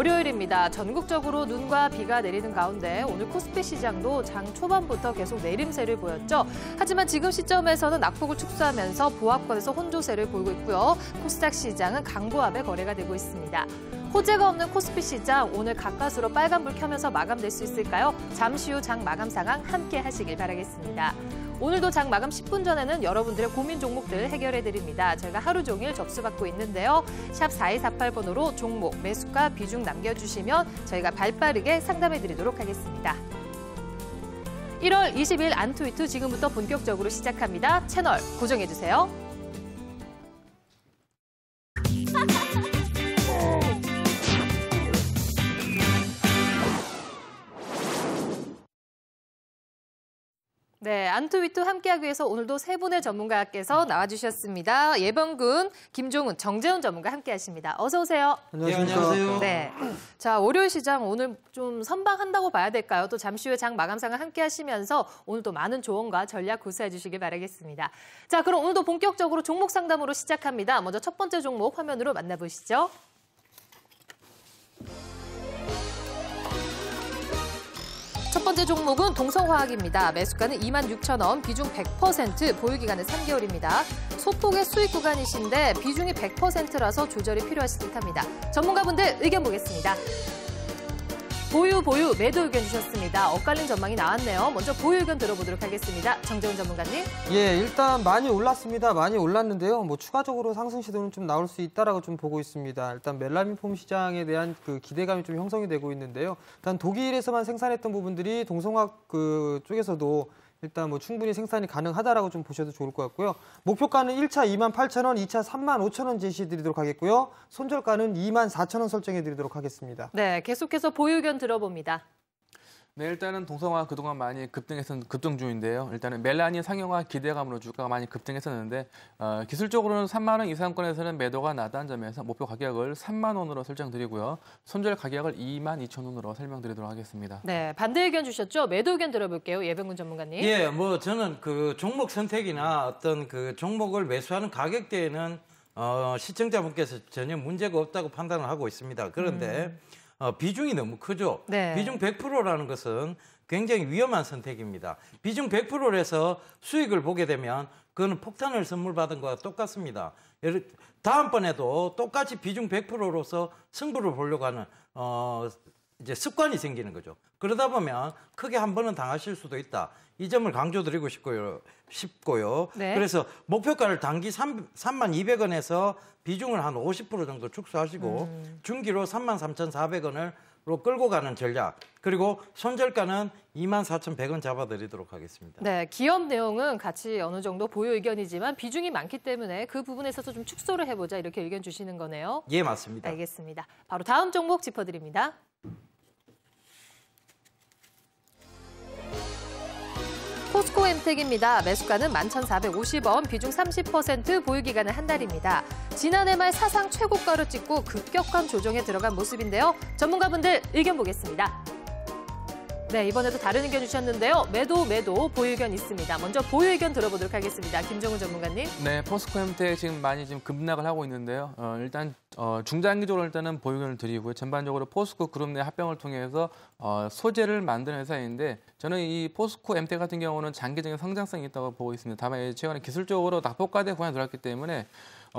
월요일입니다. 전국적으로 눈과 비가 내리는 가운데 오늘 코스피 시장도 장 초반부터 계속 내림세를 보였죠. 하지만 지금 시점에서는 낙폭을 축소하면서 보합권에서 혼조세를 보이고 있고요. 코스닥 시장은 강보합의 거래가 되고 있습니다. 호재가 없는 코스피 시장, 오늘 가까스로 빨간불 켜면서 마감될 수 있을까요? 잠시 후 장 마감 상황 함께 하시길 바라겠습니다. 오늘도 장 마감 10분 전에는 여러분들의 고민 종목들 해결해드립니다. 저희가 하루 종일 접수받고 있는데요. 샵 4248번으로 종목, 매수가, 비중 남겨주시면 저희가 발빠르게 상담해드리도록 하겠습니다. 1월 20일 안투이투 지금부터 본격적으로 시작합니다. 채널 고정해주세요. 네, 안투위투 함께하기 위해서 오늘도 세 분의 전문가께서 나와주셨습니다. 예번군, 김종훈, 정재훈 전문가 함께하십니다. 어서 오세요. 안녕하세요. 네, 자 월요일 시장 오늘 좀 선방한다고 봐야 될까요? 또 잠시 후에 장 마감 상황 함께하시면서 오늘도 많은 조언과 전략 구사해 주시길 바라겠습니다. 자, 그럼 오늘도 본격적으로 종목 상담으로 시작합니다. 먼저 첫 번째 종목 화면으로 만나보시죠. 첫 번째 종목은 동성화학입니다. 매수가는 26,000원, 비중 100%, 보유기간은 3개월입니다. 소폭의 수익 구간이신데 비중이 100%라서 조절이 필요하실 듯합니다. 전문가분들 의견 보겠습니다. 보유, 매도 의견 주셨습니다. 엇갈린 전망이 나왔네요. 먼저 보유 의견 들어보도록 하겠습니다. 정재훈 전문가님. 예, 일단 많이 올랐습니다. 많이 올랐는데요. 추가적으로 상승 시도는 좀 나올 수 있다라고 좀 보고 있습니다. 일단 멜라민 폼 시장에 대한 그 기대감이 좀 형성이 되고 있는데요. 일단 독일에서만 생산했던 부분들이 동성화학 쪽에서도 일단 충분히 생산이 가능하다라고 좀 보셔도 좋을 것 같고요. 목표가는 1차 28,000원, 2차 35,000원 제시해드리도록 하겠고요. 손절가는 24,000원 설정해드리도록 하겠습니다. 네, 계속해서 보유 의견 들어봅니다. 네, 일단은 동성화 그동안 많이 급등 중인데요. 일단은 멜라닌 상용화 기대감으로 주가가 많이 급등했었는데 기술적으로는 3만 원 이상권에서는 매도가 나다는 점에서 목표 가격을 3만 원으로 설정드리고요. 손절 가격을 22,000원으로 설명드리도록 하겠습니다. 네, 반대 의견 주셨죠? 매도 의견 들어볼게요. 예병군 전문가님. 예, 저는 그 종목 선택이나 어떤 그 종목을 매수하는 가격대에는 시청자분께서 전혀 문제가 없다고 판단을 하고 있습니다. 그런데 비중이 너무 크죠. 네. 비중 100%라는 것은 굉장히 위험한 선택입니다. 비중 100%에서 수익을 보게 되면 그거는 폭탄을 선물 받은 거와 똑같습니다. 다음번에도 똑같이 비중 100%로서 승부를 보려고 하는 이제 습관이 생기는 거죠. 그러다 보면 크게 한 번은 당하실 수도 있다. 이 점을 강조드리고 싶고요. 네. 그래서 목표가를 단기 32,200원에서 비중을 한 50% 정도 축소하시고 중기로 33,400원으로 끌고 가는 전략. 그리고 손절가는 24,100원 잡아드리도록 하겠습니다. 네, 기업 내용은 같이 어느 정도 보유 의견이지만 비중이 많기 때문에 그 부분에서도 좀 축소를 해보자 이렇게 의견 주시는 거네요. 예, 맞습니다. 알겠습니다. 바로 다음 종목 짚어드립니다. 포스코엠텍입니다. 매수가는 11,450원, 비중 30%, 보유기간은 한 달입니다. 지난해 말 사상 최고가를 찍고 급격한 조정에 들어간 모습인데요. 전문가분들 의견 보겠습니다. 네, 이번에도 다른 의견 주셨는데요. 매도, 보유 의견 있습니다. 먼저 보유 의견 들어보도록 하겠습니다. 김정훈 전문가님. 네, 포스코엠텍 지금 많이 급락을 하고 있는데요. 일단 중장기적으로 일단은 보유 의견을 드리고요. 전반적으로 포스코 그룹 내 합병을 통해서 소재를 만드는 회사인데 저는 이 포스코엠텍 같은 경우는 장기적인 성장성이 있다고 보고 있습니다. 다만 최근에 기술적으로 낙폭과대 구간에 들어왔기 때문에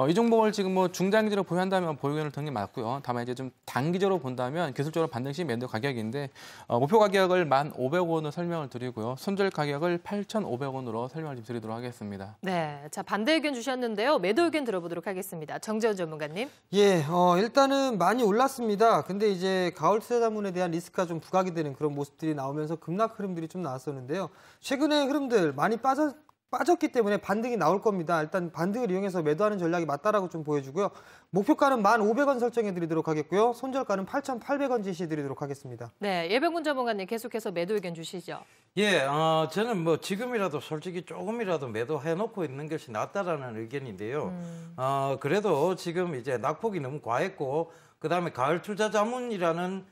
이 종목을 지금 중장기적으로 보유한다면 보유 의견을 드는 게 맞고요. 다만 이제 좀 단기적으로 본다면 기술적으로 반등시 매도 가격인데 목표 가격을 1,500원으로 설명을 드리고요. 손절 가격을 8,500원으로 설명을 드리도록 하겠습니다. 네, 자 반대 의견 주셨는데요. 매도 의견 들어보도록 하겠습니다. 정재훈 전문가님. 예, 일단은 많이 올랐습니다. 근데 이제 가을 투자자문에 대한 리스크가 좀 부각이 되는 그런 모습들이 나오면서 급락 흐름들이 좀 나왔었는데요. 최근에 흐름들 많이 빠졌기 때문에 반등이 나올 겁니다. 일단 반등을 이용해서 매도하는 전략이 맞다라고 좀 보여주고요. 목표가는 1,500원 설정해드리도록 하겠고요. 손절가는 8,800원 제시해드리도록 하겠습니다. 네, 예병군 전문가님 계속해서 매도 의견 주시죠. 예, 저는 지금이라도 솔직히 조금이라도 매도해놓고 있는 것이 낫다라는 의견인데요. 그래도 지금 이제 낙폭이 너무 과했고 그다음에 가을투자자문이라는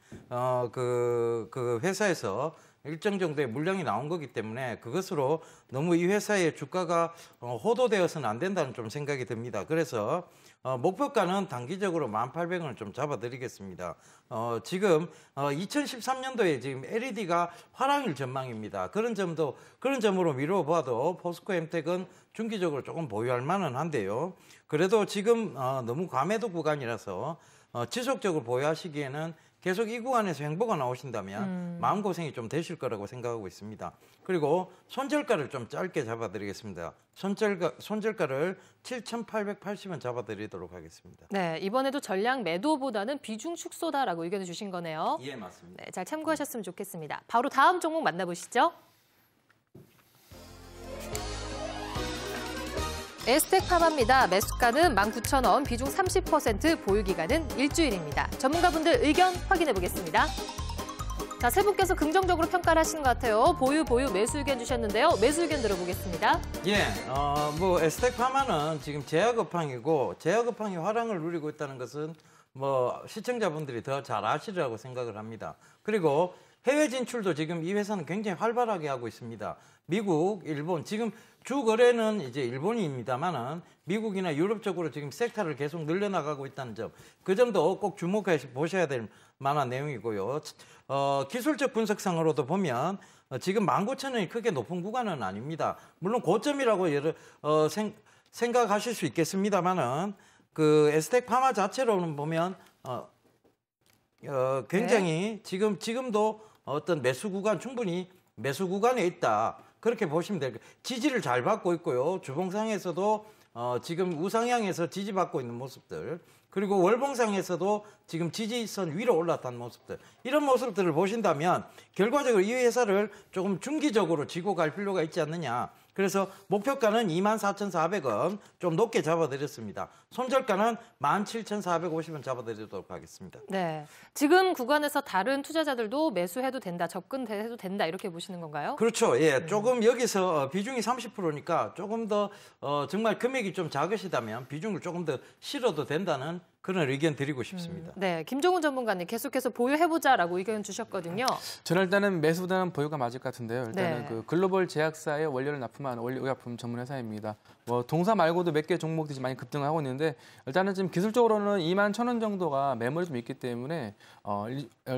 그 회사에서 일정 정도의 물량이 나온 거기 때문에 그것으로 너무 이 회사의 주가가 호도되어서는 안 된다는 좀 생각이 듭니다. 그래서 목표가는 단기적으로 18,000원을 좀 잡아드리겠습니다. 지금 2013년도에 지금 LED가 화랑일 전망입니다. 그런 점으로 미뤄봐도 포스코 엠텍은 중기적으로 조금 보유할 만은 한데요. 그래도 지금 너무 과매도 구간이라서 지속적으로 보유하시기에는 계속 이 구간에서 횡보가 나오신다면 마음고생이 좀 되실 거라고 생각하고 있습니다. 그리고 손절가를 좀 짧게 잡아드리겠습니다. 손절가를 7,880원 잡아드리도록 하겠습니다. 네, 이번에도 전량 매도보다는 비중 축소다라고 의견을 주신 거네요. 예, 맞습니다. 네, 잘 참고하셨으면 좋겠습니다. 바로 다음 종목 만나보시죠. 에스텍 파마입니다. 매수가는 19,000원, 비중 30%, 보유 기간은 일주일입니다. 전문가분들 의견 확인해 보겠습니다. 자, 세 분께서 긍정적으로 평가를 하시는 것 같아요. 보유, 매수 의견 주셨는데요. 매수 의견 들어보겠습니다. 예, 뭐 에스텍 파마는 지금 제약업황이고 제약업황이 화랑을 누리고 있다는 것은 뭐 시청자분들이 더 잘 아시리라고 생각을 합니다. 그리고 해외 진출도 지금 이 회사는 굉장히 활발하게 하고 있습니다. 미국, 일본, 지금 주 거래는 이제 일본입니다만은 미국이나 유럽 쪽으로 지금 섹터를 계속 늘려나가고 있다는 점, 그 점도 꼭 주목해서 보셔야 될 만한 내용이고요. 기술적 분석상으로도 보면 지금 19,000원이 크게 높은 구간은 아닙니다. 물론 고점이라고 생각하실 수 있겠습니다만은 그 에스텍 파마 자체로는 보면 굉장히 지금도 어떤 매수 구간 충분히 매수 구간에 있다. 그렇게 보시면 돼요. 지지를 잘 받고 있고요. 주봉상에서도 지금 우상향에서 지지받고 있는 모습들, 그리고 월봉상에서도 지금 지지선 위로 올라탄 모습들, 이런 모습들을 보신다면 결과적으로 이 회사를 조금 중기적으로 쥐고 갈 필요가 있지 않느냐. 그래서 목표가는 24,400원 좀 높게 잡아드렸습니다. 손절가는 17,450원 잡아드리도록 하겠습니다. 네, 지금 구간에서 다른 투자자들도 매수해도 된다, 접근해도 된다 이렇게 보시는 건가요? 그렇죠. 예, 조금 여기서 비중이 30%니까 조금 더 정말 금액이 좀 작으시다면 비중을 조금 더 실어도 된다는 그런 의견 드리고 싶습니다. 네, 김종훈 전문가님 계속해서 보유해보자라고 의견 주셨거든요. 저는 일단은 매수보다는 보유가 맞을 것 같은데요. 일단은 네. 그 글로벌 제약사의 원료를 납품한 의약품 전문 회사입니다. 뭐 동사 말고도 몇 개 종목들이 많이 급등하고 있는데 일단은 지금 기술적으로는 21,000원 정도가 매물이 좀 있기 때문에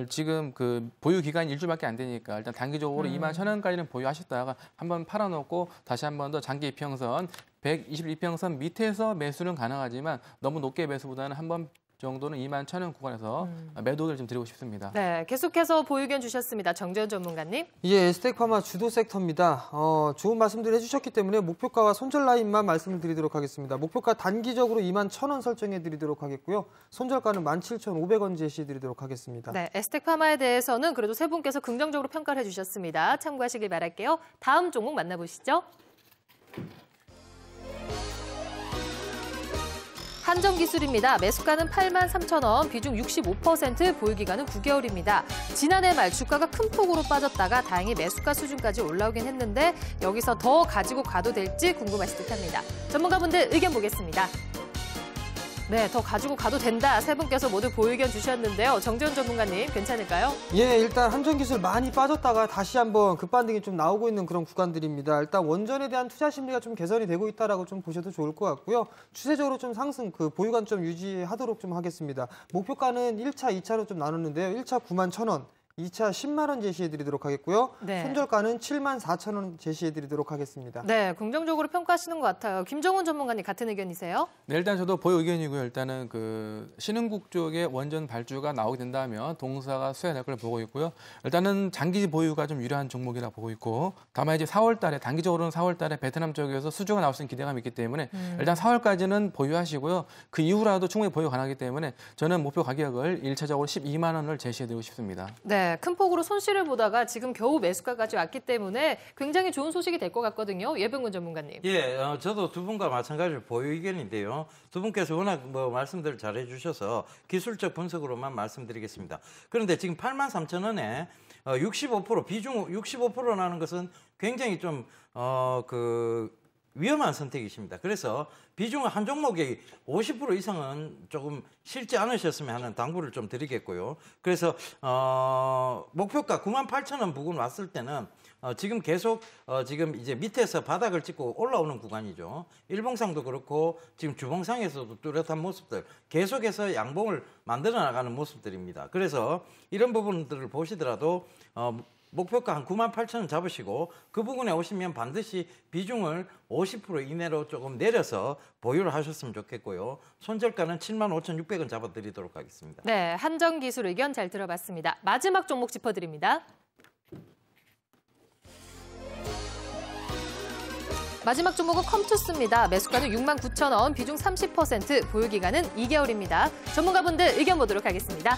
지금 그 보유 기간이 일주일밖에 안 되니까 일단 단기적으로 21,000원까지는 보유하셨다가 한번 팔아놓고 다시 한번 더 장기 이평선 121평선 밑에서 매수는 가능하지만 너무 높게 매수보다는 한 번 정도는 21,000원 구간에서 매도를 좀 드리고 싶습니다. 네, 계속해서 보유 의견 주셨습니다. 정재현 전문가님. 예, 에스텍 파마 주도 섹터입니다. 좋은 말씀들 해주셨기 때문에 목표가와 손절 라인만 말씀을 드리도록 하겠습니다. 목표가 단기적으로 21,000원 설정해 드리도록 하겠고요. 손절가는 17,500원 제시해 드리도록 하겠습니다. 네, 에스텍 파마에 대해서는 그래도 세 분께서 긍정적으로 평가를 해주셨습니다. 참고하시길 바랄게요. 다음 종목 만나보시죠. 한정기술입니다. 매수가는 83,000원, 비중 65%, 보유기간은 9개월입니다. 지난해 말 주가가 큰 폭으로 빠졌다가 다행히 매수가 수준까지 올라오긴 했는데 여기서 더 가지고 가도 될지 궁금하실 듯합니다. 전문가분들 의견 보겠습니다. 네, 더 가지고 가도 된다. 세 분께서 모두 보유 의견 주셨는데요. 정재현 전문가님 괜찮을까요? 예, 일단 한전기술 많이 빠졌다가 다시 한번 급반등이 좀 나오고 있는 그런 구간들입니다. 일단 원전에 대한 투자 심리가 좀 개선이 되고 있다라고 좀 보셔도 좋을 것 같고요. 추세적으로 좀 상승, 보유관 좀 유지하도록 좀 하겠습니다. 목표가는 1차, 2차로 좀 나눴는데요. 1차 91,000원. 2차 10만 원 제시해드리도록 하겠고요. 네. 손절가는 74,000원 제시해드리도록 하겠습니다. 네, 긍정적으로 평가하시는 것 같아요. 김정훈 전문가님 같은 의견이세요? 네, 일단 저도 보유 의견이고요. 일단은 그 신흥국 쪽에 원전 발주가 나오게 된다면 동사가 수혜될 걸 보고 있고요. 일단은 장기 보유가 좀 유리한 종목이라 보고 있고, 다만 이제 4월달에 단기적으로는 4월달에 베트남 쪽에서 수주가 나올 수 있는 기대감이 있기 때문에 일단 4월까지는 보유하시고요. 그 이후라도 충분히 보유 가능하기 때문에 저는 목표 가격을 1차적으로 12만 원을 제시해드리고 싶습니다. 네, 큰 폭으로 손실을 보다가 지금 겨우 매수가까지 왔기 때문에 굉장히 좋은 소식이 될 것 같거든요. 예병근 전문가님. 예, 저도 두 분과 마찬가지로 보유 의견인데요. 두 분께서 워낙 말씀들을 잘 해주셔서 기술적 분석으로만 말씀드리겠습니다. 그런데 지금 83,000원에 65% 비중 65%라는 것은 굉장히 좀 위험한 선택이십니다. 그래서 비중을 한 종목에 50% 이상은 조금 실지 않으셨으면 하는 당부를 좀 드리겠고요. 그래서 목표가 98,000원 부근 왔을 때는 지금 계속 지금 이제 밑에서 바닥을 찍고 올라오는 구간이죠. 일봉상도 그렇고 지금 주봉상에서도 뚜렷한 모습들 계속해서 양봉을 만들어 나가는 모습들입니다. 그래서 이런 부분들을 보시더라도 목표가 한 98,000원 잡으시고 그 부분에 오시면 반드시 비중을 50% 이내로 조금 내려서 보유를 하셨으면 좋겠고요. 손절가는 75,600원 잡아드리도록 하겠습니다. 네, 한정기술 의견 잘 들어봤습니다. 마지막 종목 짚어드립니다. 마지막 종목은 컴투스입니다. 매수가는 69,000원, 비중 30%, 보유기간은 2개월입니다. 전문가분들 의견 보도록 하겠습니다.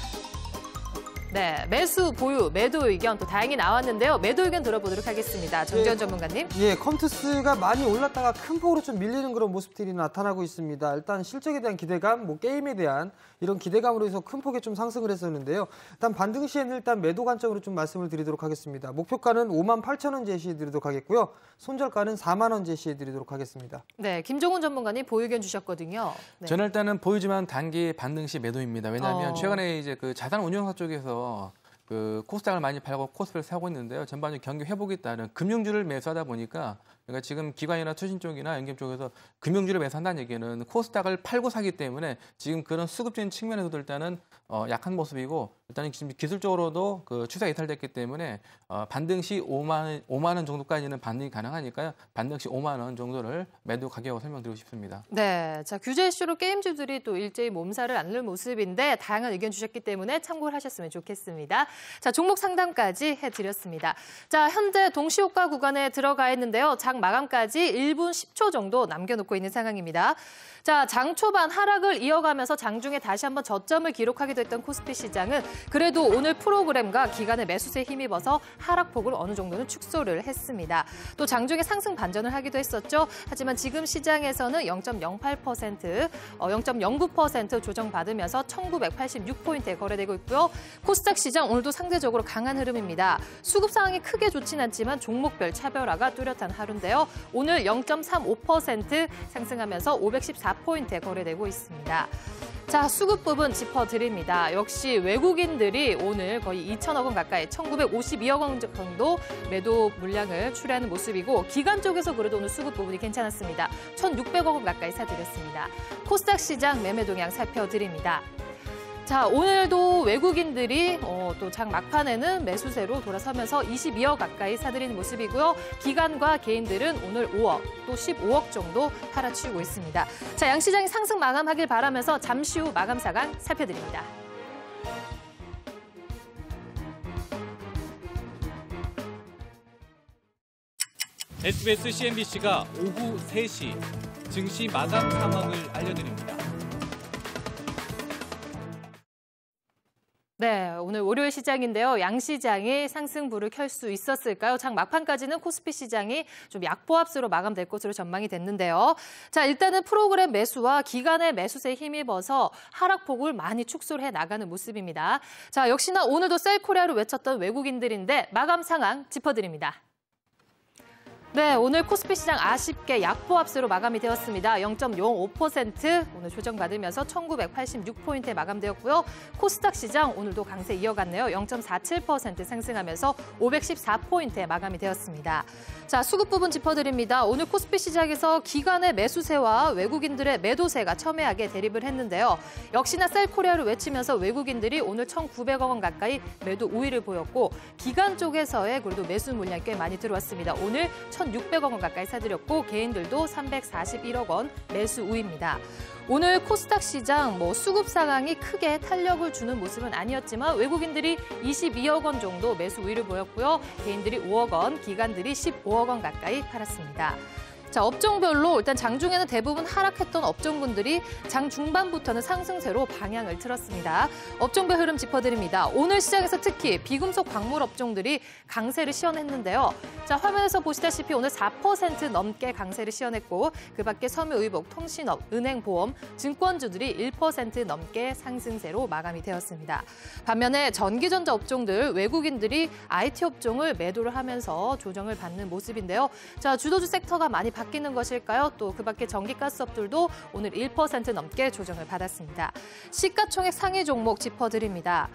네, 매수, 보유, 매도 의견 또 다행히 나왔는데요. 매도 의견 들어보도록 하겠습니다. 정재현 전문가님. 예, 컴투스가 많이 올랐다가 큰 폭으로 좀 밀리는 그런 모습들이 나타나고 있습니다. 일단 실적에 대한 기대감, 뭐 게임에 대한 이런 기대감으로 해서 큰 폭의 좀 상승을 했었는데요. 일단 반등 시에는 일단 매도 관점으로 좀 말씀을 드리도록 하겠습니다. 목표가는 58,000원 제시해 드리도록 하겠고요. 손절가는 4만 원 제시해 드리도록 하겠습니다. 네, 김종훈 전문가님 보유 의견 주셨거든요. 네. 저는 일단은 보유지만 단기 반등 시 매도입니다. 왜냐하면 최근에 이제 그 자산 운용사 쪽에서 그 코스닥을 많이 팔고 코스피를 사고 있는데요. 전반적인 경기 회복에 따른 금융주를 매수하다 보니까 그러니까 지금 기관이나 투신 쪽이나 연금 쪽에서 금융주를 매수한다는 얘기는 코스닥을 팔고 사기 때문에 지금 그런 수급적인 측면에서도 일단은 약한 모습이고 일단은 지금 기술적으로도 그 추세가 이탈됐기 때문에 반등 시 5만 원 정도까지는 반등이 가능하니까요. 반등 시 5만 원 정도를 매도 가격으로 설명드리고 싶습니다. 네, 자 규제 이슈로 게임주들이 또 일제히 몸살을 앓는 모습인데 다양한 의견 주셨기 때문에 참고를 하셨으면 좋겠습니다. 자, 종목 상담까지 해드렸습니다. 자, 현재 동시호가 구간에 들어가 있는데요. 장 마감까지 1분 10초 정도 남겨놓고 있는 상황입니다. 자, 장 초반 하락을 이어가면서 장중에 다시 한번 저점을 기록하기도 했던 코스피 시장은 그래도 오늘 프로그램과 기간의 매수세에 힘입어서 하락폭을 어느 정도는 축소를 했습니다. 또 장중에 상승 반전을 하기도 했었죠. 하지만 지금 시장에서는 0.08%, 0.09% 조정받으면서 1,986포인트에 거래되고 있고요. 코스닥 시장 오늘도 상대적으로 강한 흐름입니다. 수급 상황이 크게 좋진 않지만 종목별 차별화가 뚜렷한 하루인데요. 오늘 0.35% 상승하면서 514포인트에 거래되고 있습니다. 자, 수급 부분 짚어드립니다. 역시 외국인들이 오늘 거의 2천억 원 가까이 1,952억 원 정도 매도 물량을 출하는 모습이고 기관 쪽에서 그래도 오늘 수급 부분이 괜찮았습니다. 1,600억 원 가까이 사들였습니다. 코스닥 시장 매매 동향 살펴드립니다. 자, 오늘도 외국인들이 또 장 막판에는 매수세로 돌아서면서 22억 가까이 사들이는 모습이고요. 기관과 개인들은 오늘 5억, 또 15억 정도 팔아치우고 있습니다. 자, 양시장이 상승 마감하길 바라면서 잠시 후 마감 사강 살펴드립니다. SBS CNBC가 오후 3시 증시 마감 상황을 알려드립니다. 네, 오늘 월요일 시장인데요. 양시장이 상승불을 켤 수 있었을까요? 장 막판까지는 코스피 시장이 좀 약보합수로 마감될 것으로 전망이 됐는데요. 자, 일단은 프로그램 매수와 기간의 매수세에 힘입어서 하락폭을 많이 축소를 해 나가는 모습입니다. 자, 역시나 오늘도 셀코리아로 외쳤던 외국인들인데 마감 상황 짚어드립니다. 네, 오늘 코스피 시장 아쉽게 약보합수로 마감이 되었습니다. 0.05% 오늘 조정받으면서 1,986포인트에 마감되었고요. 코스닥 시장 오늘도 강세 이어갔네요. 0.47% 상승하면서 514포인트에 마감이 되었습니다. 자, 수급 부분 짚어드립니다. 오늘 코스피 시장에서 기관의 매수세와 외국인들의 매도세가 첨예하게 대립을 했는데요. 역시나 셀코리아를 외치면서 외국인들이 오늘 1,900억 원 가까이 매도 우위를 보였고 기관 쪽에서의 그래도 매수 물량이 꽤 많이 들어왔습니다. 오늘 1,600억 원 가까이 사들였고 개인들도 341억 원 매수 우위입니다. 오늘 코스닥 시장 수급 상황이 크게 탄력을 주는 모습은 아니었지만 외국인들이 22억 원 정도 매수 우위를 보였고요. 개인들이 5억 원, 기관들이 15억 원 가까이 팔았습니다. 자, 업종별로 일단 장중에는 대부분 하락했던 업종군들이 장 중반부터는 상승세로 방향을 틀었습니다. 업종별 흐름 짚어드립니다. 오늘 시장에서 특히 비금속 광물 업종들이 강세를 시현했는데요. 자, 화면에서 보시다시피 오늘 4% 넘게 강세를 시현했고 그밖에 섬유의복, 통신업, 은행, 보험, 증권주들이 1% 넘게 상승세로 마감이 되었습니다. 반면에 전기전자 업종들 외국인들이 IT 업종을 매도를 하면서 조정을 받는 모습인데요. 자, 주도주 섹터가 많이 바뀌는 것일까요? 또 그 밖에 전기가스업들도 오늘 1% 넘게 조정을 받았습니다. 시가총액 상위 종목 짚어드립니다.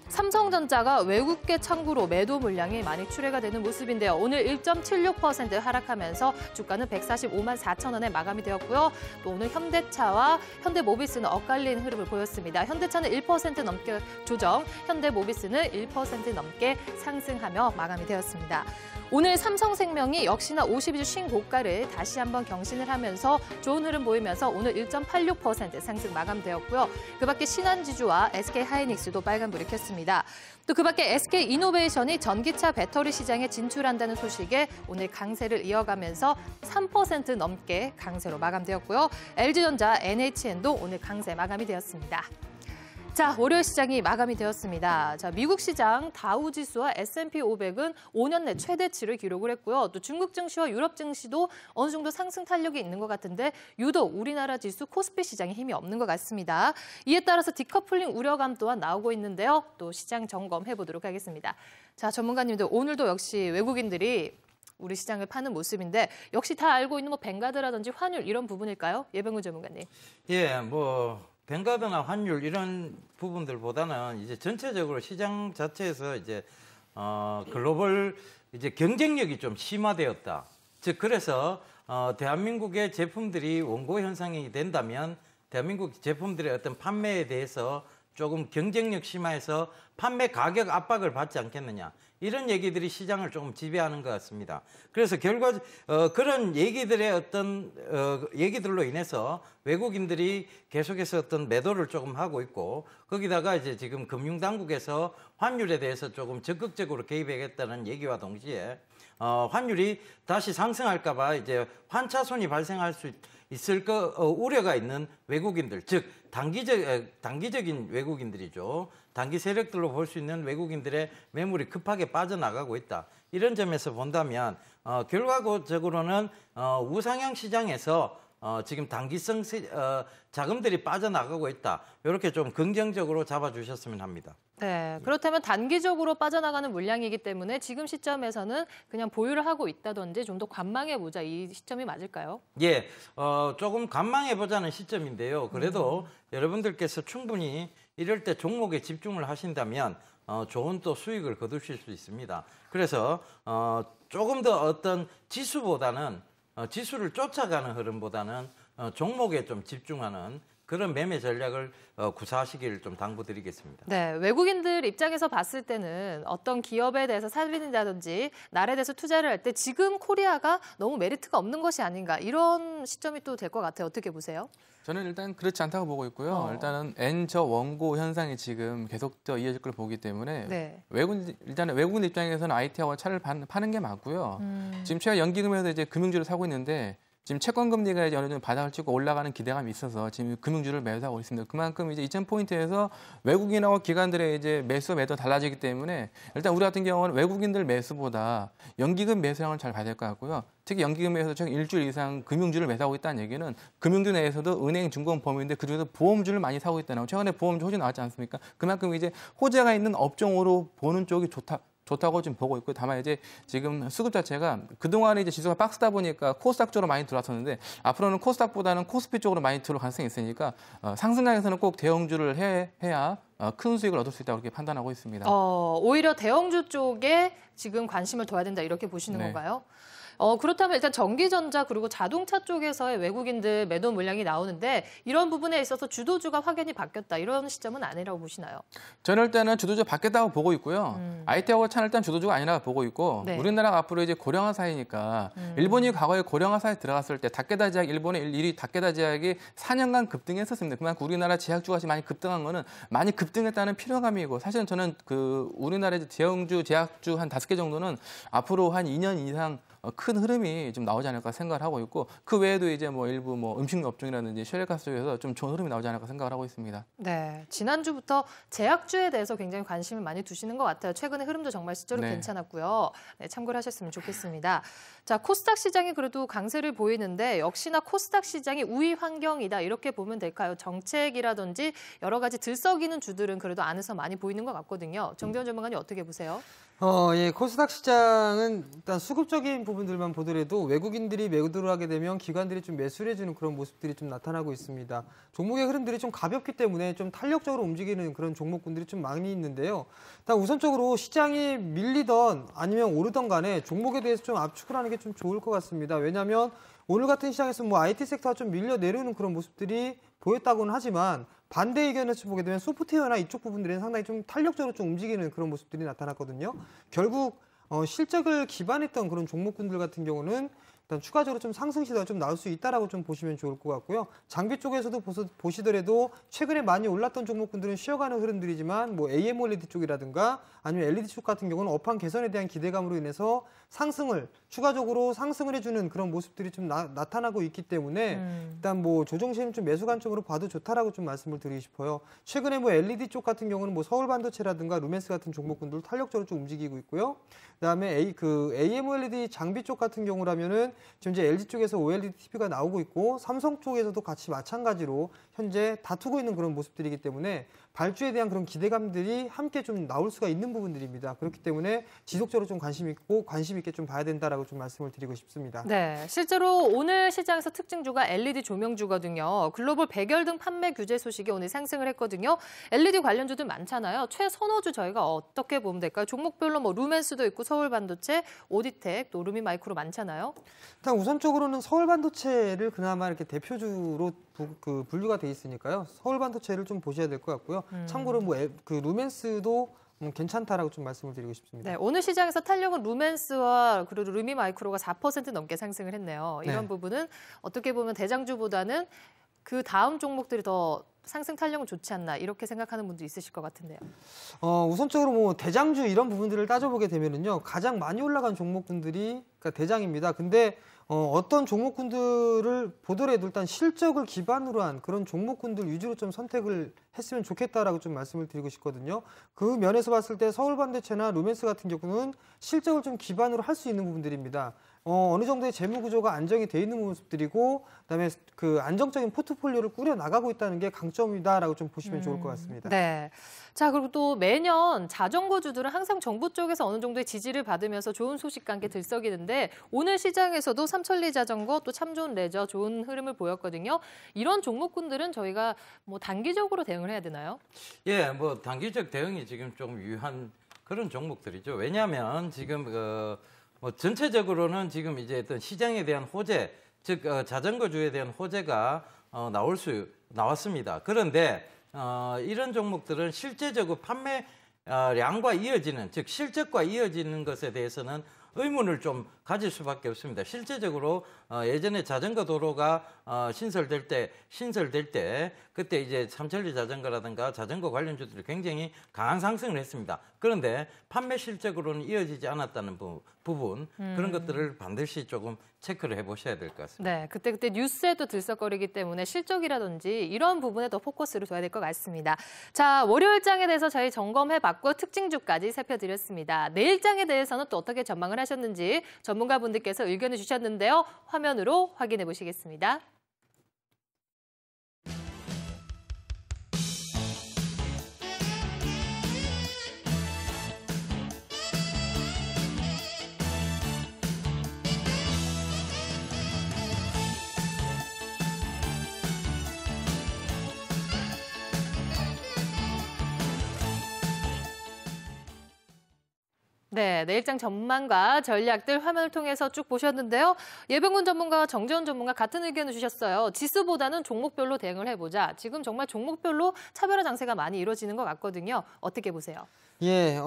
삼성전자가 외국계 창구로 매도 물량이 많이 출회가 되는 모습인데요. 오늘 1.76% 하락하면서 주가는 145만 4천 원에 마감이 되었고요. 또 오늘 현대차와 현대모비스는 엇갈리는 흐름을 보였습니다. 현대차는 1% 넘게 조정, 현대모비스는 1% 넘게 상승하며 마감이 되었습니다. 오늘 삼성생명이 역시나 52주 신고가를 다시 한번 경신을 하면서 좋은 흐름 보이면서 오늘 1.86% 상승 마감되었고요. 그 밖에 신한지주와 SK하이닉스도 빨간불이 켰습니다. 또 그 밖에 SK이노베이션이 전기차 배터리 시장에 진출한다는 소식에 오늘 강세를 이어가면서 3% 넘게 강세로 마감되었고요. LG전자, NHN도 오늘 강세 마감이 되었습니다. 자, 월요일 시장이 마감이 되었습니다. 자, 미국 시장 다우지수와 S&P 500은 5년 내 최대치를 기록을 했고요. 또 중국 증시와 유럽 증시도 어느 정도 상승 탄력이 있는 것 같은데 유독 우리나라 지수 코스피 시장에 힘이 없는 것 같습니다. 이에 따라서 디커플링 우려감 또한 나오고 있는데요. 또 시장 점검해 보도록 하겠습니다. 자, 전문가님들 오늘도 역시 외국인들이 우리 시장을 파는 모습인데 역시 다 알고 있는 뭐 뱅가드라든지 환율 이런 부분일까요? 예병근 전문가님. 예, 뱅가드나 환율 이런 부분들보다는 이제 전체적으로 시장 자체에서 이제 글로벌 이제 경쟁력이 좀 심화되었다. 즉 그래서 대한민국의 제품들이 원고 현상이 된다면 대한민국 제품들의 어떤 판매에 대해서 조금 경쟁력 심화해서 판매 가격 압박을 받지 않겠느냐. 이런 얘기들이 시장을 조금 지배하는 것 같습니다. 그래서 그런 얘기들의 어떤 얘기들로 인해서 외국인들이 계속해서 어떤 매도를 조금 하고 있고 거기다가 이제 지금 금융당국에서 환율에 대해서 조금 적극적으로 개입하겠다는 얘기와 동시에 환율이 다시 상승할까 봐 이제 환차손이 발생할 수 있을 우려가 있는 외국인들, 즉 단기적인 외국인들이죠. 단기 세력들로 볼 수 있는 외국인들의 매물이 급하게 빠져나가고 있다. 이런 점에서 본다면 결과적으로는 우상향 시장에서 지금 단기성 자금들이 빠져나가고 있다. 이렇게 좀 긍정적으로 잡아주셨으면 합니다. 네, 그렇다면 단기적으로 빠져나가는 물량이기 때문에 지금 시점에서는 그냥 보유를 하고 있다든지 좀 더 관망해보자 이 시점이 맞을까요? 예, 조금 관망해보자는 시점인데요. 그래도 여러분들께서 충분히 이럴 때 종목에 집중을 하신다면 좋은 또 수익을 거두실 수 있습니다. 그래서 조금 더 어떤 지수보다는 지수를 쫓아가는 흐름보다는 종목에 좀 집중하는 그런 매매 전략을 구사하시길 좀 당부드리겠습니다. 네, 외국인들 입장에서 봤을 때는 어떤 기업에 대해서 살린다든지 나라에 대해서 투자를 할 때 지금 코리아가 너무 메리트가 없는 것이 아닌가 이런 시점이 또 될 것 같아요. 어떻게 보세요? 저는 일단 그렇지 않다고 보고 있고요. 일단은 N저 원고 현상이 지금 계속 이어질 걸 보기 때문에 네. 일단은 외국인 입장에서는 IT하고 차를 파는 게 맞고요. 지금 최근 연기금에서 이제 금융주를 사고 있는데 지금 채권 금리가 이제 어느 정도 바닥을 찍고 올라가는 기대감이 있어서 지금 금융주를 매수하고 있습니다. 그만큼 이제 2,000포인트에서 외국인하고 기관들의 이제 매수 매도 달라지기 때문에 일단 우리 같은 경우는 외국인들 매수보다 연기금 매수량을 잘 봐야 될 것 같고요. 특히 연기금에서 최근 일주일 이상 금융주를 매수하고 있다는 얘기는 금융주 내에서도 은행, 증권, 보험인데 그중에서 보험주를 많이 사고 있다는 거. 최근에 보험주 호재 나왔지 않습니까? 그만큼 이제 호재가 있는 업종으로 보는 쪽이 좋다고 지금 보고 있고 다만 이제 지금 수급 자체가 그동안에 이제 지수가 박스다 보니까 코스닥 쪽으로 많이 들어왔었는데 앞으로는 코스닥보다는 코스피 쪽으로 많이 들어올 가능성이 있으니까 상승장에서는 꼭 대형주를 해야 큰 수익을 얻을 수 있다고 그렇게 판단하고 있습니다. 오히려 대형주 쪽에 지금 관심을 둬야 된다 이렇게 보시는 네. 건가요? 그렇다면 일단 전기전자 그리고 자동차 쪽에서의 외국인들 매도 물량이 나오는데 이런 부분에 있어서 주도주가 확연히 바뀌었다. 이런 시점은 아니라고 보시나요? 저는 일단은 주도주가 바뀌었다고 보고 있고요. IT하고 차는 일단 주도주가 아니라고 보고 있고 네. 우리나라가 앞으로 이제 고령화 사회니까 일본이 과거에 고령화 사회에 들어갔을 때 다케다 제약 일본의 1위 다케다 제약이 4년간 급등했었습니다. 그만큼 우리나라 제약주가 많이 급등한 거는 많이 급등했다는 필요감이고 사실은 저는 우리나라의 대형주 제약주 한 5개 정도는 앞으로 한 2년 이상 큰 흐름이 좀 나오지 않을까 생각을 하고 있고 그 외에도 이제 일부 음식 업종이라든지 셰일가스 쪽에서 좀 좋은 흐름이 나오지 않을까 생각을 하고 있습니다. 네, 지난주부터 제약주에 대해서 굉장히 관심을 많이 두시는 것 같아요. 최근의 흐름도 정말 실제로 네. 괜찮았고요. 네, 참고를 하셨으면 좋겠습니다. 자, 코스닥 시장이 그래도 강세를 보이는데 역시나 코스닥 시장이 우위 환경이다 이렇게 보면 될까요? 정책이라든지 여러 가지 들썩이는 주들은 그래도 안에서 많이 보이는 것 같거든요. 정재원 전문가님 어떻게 보세요? 예, 코스닥 시장은 일단 수급적인 부분들만 보더라도 외국인들이 매도를 하게 되면 기관들이 좀 매수를 해주는 그런 모습들이 좀 나타나고 있습니다. 종목의 흐름들이 좀 가볍기 때문에 좀 탄력적으로 움직이는 그런 종목군들이 좀 많이 있는데요. 일단 우선적으로 시장이 밀리던 아니면 오르던 간에 종목에 대해서 좀 압축을 하는 게 좀 좋을 것 같습니다. 왜냐하면 오늘 같은 시장에서 뭐 IT 섹터가 좀 밀려 내려오는 그런 모습들이 보였다고는 하지만 반대 의견에서 보게 되면 소프트웨어나 이쪽 부분들은 상당히 좀 탄력적으로 좀 움직이는 그런 모습들이 나타났거든요. 결국 실적을 기반했던 그런 종목군들 같은 경우는 일단 추가적으로 좀 상승 시도가 좀 나올 수 있다라고 좀 보시면 좋을 것 같고요. 장비 쪽에서도 보시더라도 최근에 많이 올랐던 종목군들은 쉬어가는 흐름들이지만 뭐 AMOLED 쪽이라든가 아니면 LED 쪽 같은 경우는 업황 개선에 대한 기대감으로 인해서 추가적으로 상승을 해주는 그런 모습들이 좀 나타나고 있기 때문에 일단 뭐 조정 시에는 좀 매수 관점으로 봐도 좋다라고 좀 말씀을 드리고 싶어요. 최근에 뭐 LED 쪽 같은 경우는 뭐 서울반도체라든가 루멘스 같은 종목군들 탄력적으로 좀 움직이고 있고요. 그다음에 AMOLED 장비 쪽 같은 경우라면은 지금 이제 LG 쪽에서 OLED TV가 나오고 있고 삼성 쪽에서도 같이 마찬가지로 현재 다투고 있는 그런 모습들이기 때문에 발주에 대한 그런 기대감들이 함께 좀 나올 수가 있는 부분들입니다. 그렇기 때문에 지속적으로 좀 관심 있게 좀 봐야 된다라고 좀 말씀을 드리고 싶습니다. 네, 실제로 오늘 시장에서 특징주가 LED 조명주거든요. 글로벌 백열등 판매 규제 소식이 오늘 상승을 했거든요. LED 관련주들 많잖아요. 최선호주 저희가 어떻게 보면 될까요? 종목별로 뭐 루멘스도 있고 서울반도체, 오디텍, 또 루미마이크로 많잖아요. 일단 우선적으로는 서울반도체를 그나마 이렇게 대표주로 분류가 돼 있으니까요. 서울반도체를 좀 보셔야 될 것 같고요. 참고로 뭐 루멘스도 괜찮다라고 좀 말씀을 드리고 싶습니다. 네, 오늘 시장에서 탄력은 루멘스와 그리고 루미마이크로가 4% 넘게 상승을 했네요. 이런 네. 부분은 어떻게 보면 대장주보다는 그 다음 종목들이 더 상승 탄력은 좋지 않나 이렇게 생각하는 분도 있으실 것 같은데요. 우선적으로 뭐 대장주 이런 부분들을 따져보게 되면은요, 가장 많이 올라간 종목군들이 그러니까 대장입니다. 근데 어떤 종목군들을 보더라도 일단 실적을 기반으로 한 그런 종목군들 위주로 좀 선택을 했으면 좋겠다라고 좀 말씀을 드리고 싶거든요. 그 면에서 봤을 때 서울반도체나 루멘스 같은 경우는 실적을 좀 기반으로 할 수 있는 부분들입니다. 어느 정도의 재무 구조가 안정이 돼 있는 모습들이고, 그다음에 그 안정적인 포트폴리오를 꾸려 나가고 있다는 게 강점이다라고 좀 보시면 좋을 것 같습니다. 네. 자, 그리고 또 매년 자전거주들은 항상 정부 쪽에서 어느 정도의 지지를 받으면서 좋은 소식과 함께 들썩이는데 오늘 시장에서도 삼천리 자전거 또 참 좋은 레저 좋은 흐름을 보였거든요. 이런 종목군들은 저희가 뭐 단기적으로 대응을 해야 되나요? 예, 뭐 단기적 대응이 지금 좀 유효한 그런 종목들이죠. 왜냐하면 지금 뭐 전체적으로는 지금 이제 어떤 시장에 대한 호재, 즉 자전거주에 대한 호재가 나왔습니다. 그런데 이런 종목들은 실제적으로 판매량과 이어지는, 즉 실적과 이어지는 것에 대해서는 의문을 좀 가질 수밖에 없습니다. 실제적으로 예전에 자전거 도로가 신설될 때 그때 이제 삼천리 자전거라든가 자전거 관련주들이 굉장히 강한 상승을 했습니다. 그런데 판매 실적으로는 이어지지 않았다는 부분 그런 것들을 반드시 조금 체크를 해보셔야 될 것 같습니다. 네, 그때 뉴스에도 들썩거리기 때문에 실적이라든지 이런 부분에 더 포커스를 둬야 될 것 같습니다. 자, 월요일장에 대해서 저희 점검해봤고 특징주까지 살펴드렸습니다. 내일장에 대해서는 또 어떻게 전망을 하셨는지 전문가분들께서 의견을 주셨는데요. 화면으로 확인해 보시겠습니다. 네, 내일장 전망과 전략들 화면을 통해서 쭉 보셨는데요. 예병군 전문가와 정재훈 전문가 같은 의견을 주셨어요. 지수보다는 종목별로 대응을 해보자. 지금 정말 종목별로 차별화 장세가 많이 이루어지는 것 같거든요. 어떻게 보세요? 예,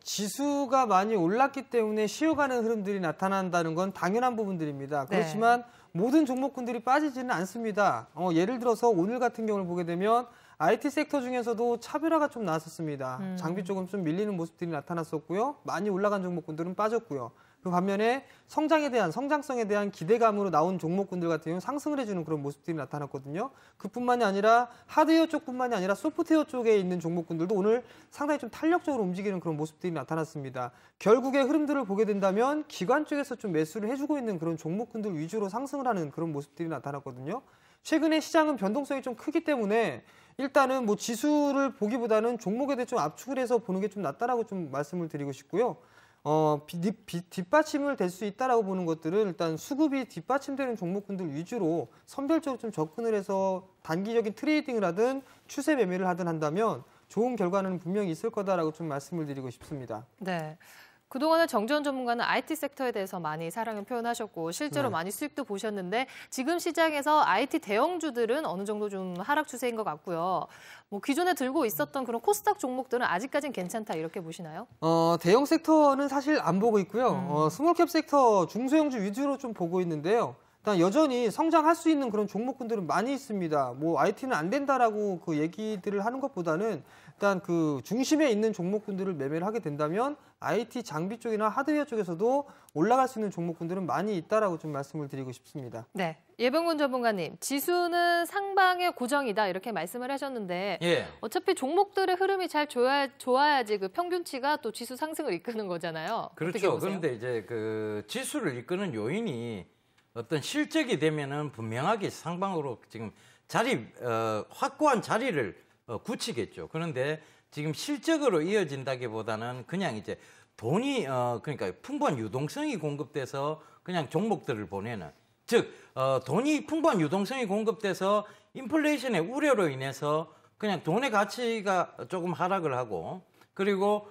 지수가 많이 올랐기 때문에 쉬어가는 흐름들이 나타난다는 건 당연한 부분들입니다. 그렇지만 모든 종목군들이 빠지지는 않습니다. 예를 들어서 오늘 같은 경우를 보게 되면 IT 섹터 중에서도 차별화가 좀 나왔었습니다. 장비 쪽은 좀 밀리는 모습들이 나타났었고요. 많이 올라간 종목군들은 빠졌고요. 그 반면에 성장성에 대한 기대감으로 나온 종목군들 같은 경우는 상승을 해주는 그런 모습들이 나타났거든요. 그뿐만이 아니라 하드웨어 쪽뿐만이 아니라 소프트웨어 쪽에 있는 종목군들도 오늘 상당히 좀 탄력적으로 움직이는 그런 모습들이 나타났습니다. 결국의 흐름들을 보게 된다면 기관 쪽에서 좀 매수를 해주고 있는 그런 종목군들 위주로 상승을 하는 그런 모습들이 나타났거든요. 최근에 시장은 변동성이 좀 크기 때문에 일단은 뭐 지수를 보기보다는 종목에 대해 좀 압축을 해서 보는 게 좀 낫다라고 좀 말씀을 드리고 싶고요. 뒷받침을 될 수 있다라고 보는 것들은 일단 수급이 뒷받침되는 종목군들 위주로 선별적으로 좀 접근을 해서 단기적인 트레이딩을 하든 추세 매매를 하든 한다면 좋은 결과는 분명히 있을 거다라고 좀 말씀을 드리고 싶습니다. 네. 그동안은 정재원 전문가는 IT 섹터에 대해서 많이 사랑을 표현하셨고 실제로 네. 많이 수익도 보셨는데 지금 시장에서 IT 대형주들은 어느 정도 좀 하락 추세인 것 같고요. 뭐 기존에 들고 있었던 그런 코스닥 종목들은 아직까지는 괜찮다 이렇게 보시나요? 대형 섹터는 사실 안 보고 있고요. 스몰캡 섹터 중소형주 위주로 좀 보고 있는데요. 일단 여전히 성장할 수 있는 그런 종목군들은 많이 있습니다. 뭐 IT는 안 된다라고 그 얘기들을 하는 것보다는 일단 그 중심에 있는 종목군들을 매매를 하게 된다면 IT 장비 쪽이나 하드웨어 쪽에서도 올라갈 수 있는 종목군들은 많이 있다라고 좀 말씀을 드리고 싶습니다. 네. 예병군 전문가님, 지수는 상방의 고정이다 이렇게 말씀을 하셨는데 예. 어차피 종목들의 흐름이 잘 좋아야지 그 평균치가 또 지수 상승을 이끄는 거잖아요. 어떻게 그렇죠. 보세요? 그런데 이제 그 지수를 이끄는 요인이 어떤 실적이 되면은 분명하게 상방으로 지금 확고한 자리를 굳히겠죠. 그런데 지금 실적으로 이어진다기보다는 그냥 이제 돈이 그러니까 풍부한 유동성이 공급돼서 그냥 종목들을 보내는 즉 돈이 풍부한 유동성이 공급돼서 인플레이션의 우려로 인해서 그냥 돈의 가치가 조금 하락을 하고 그리고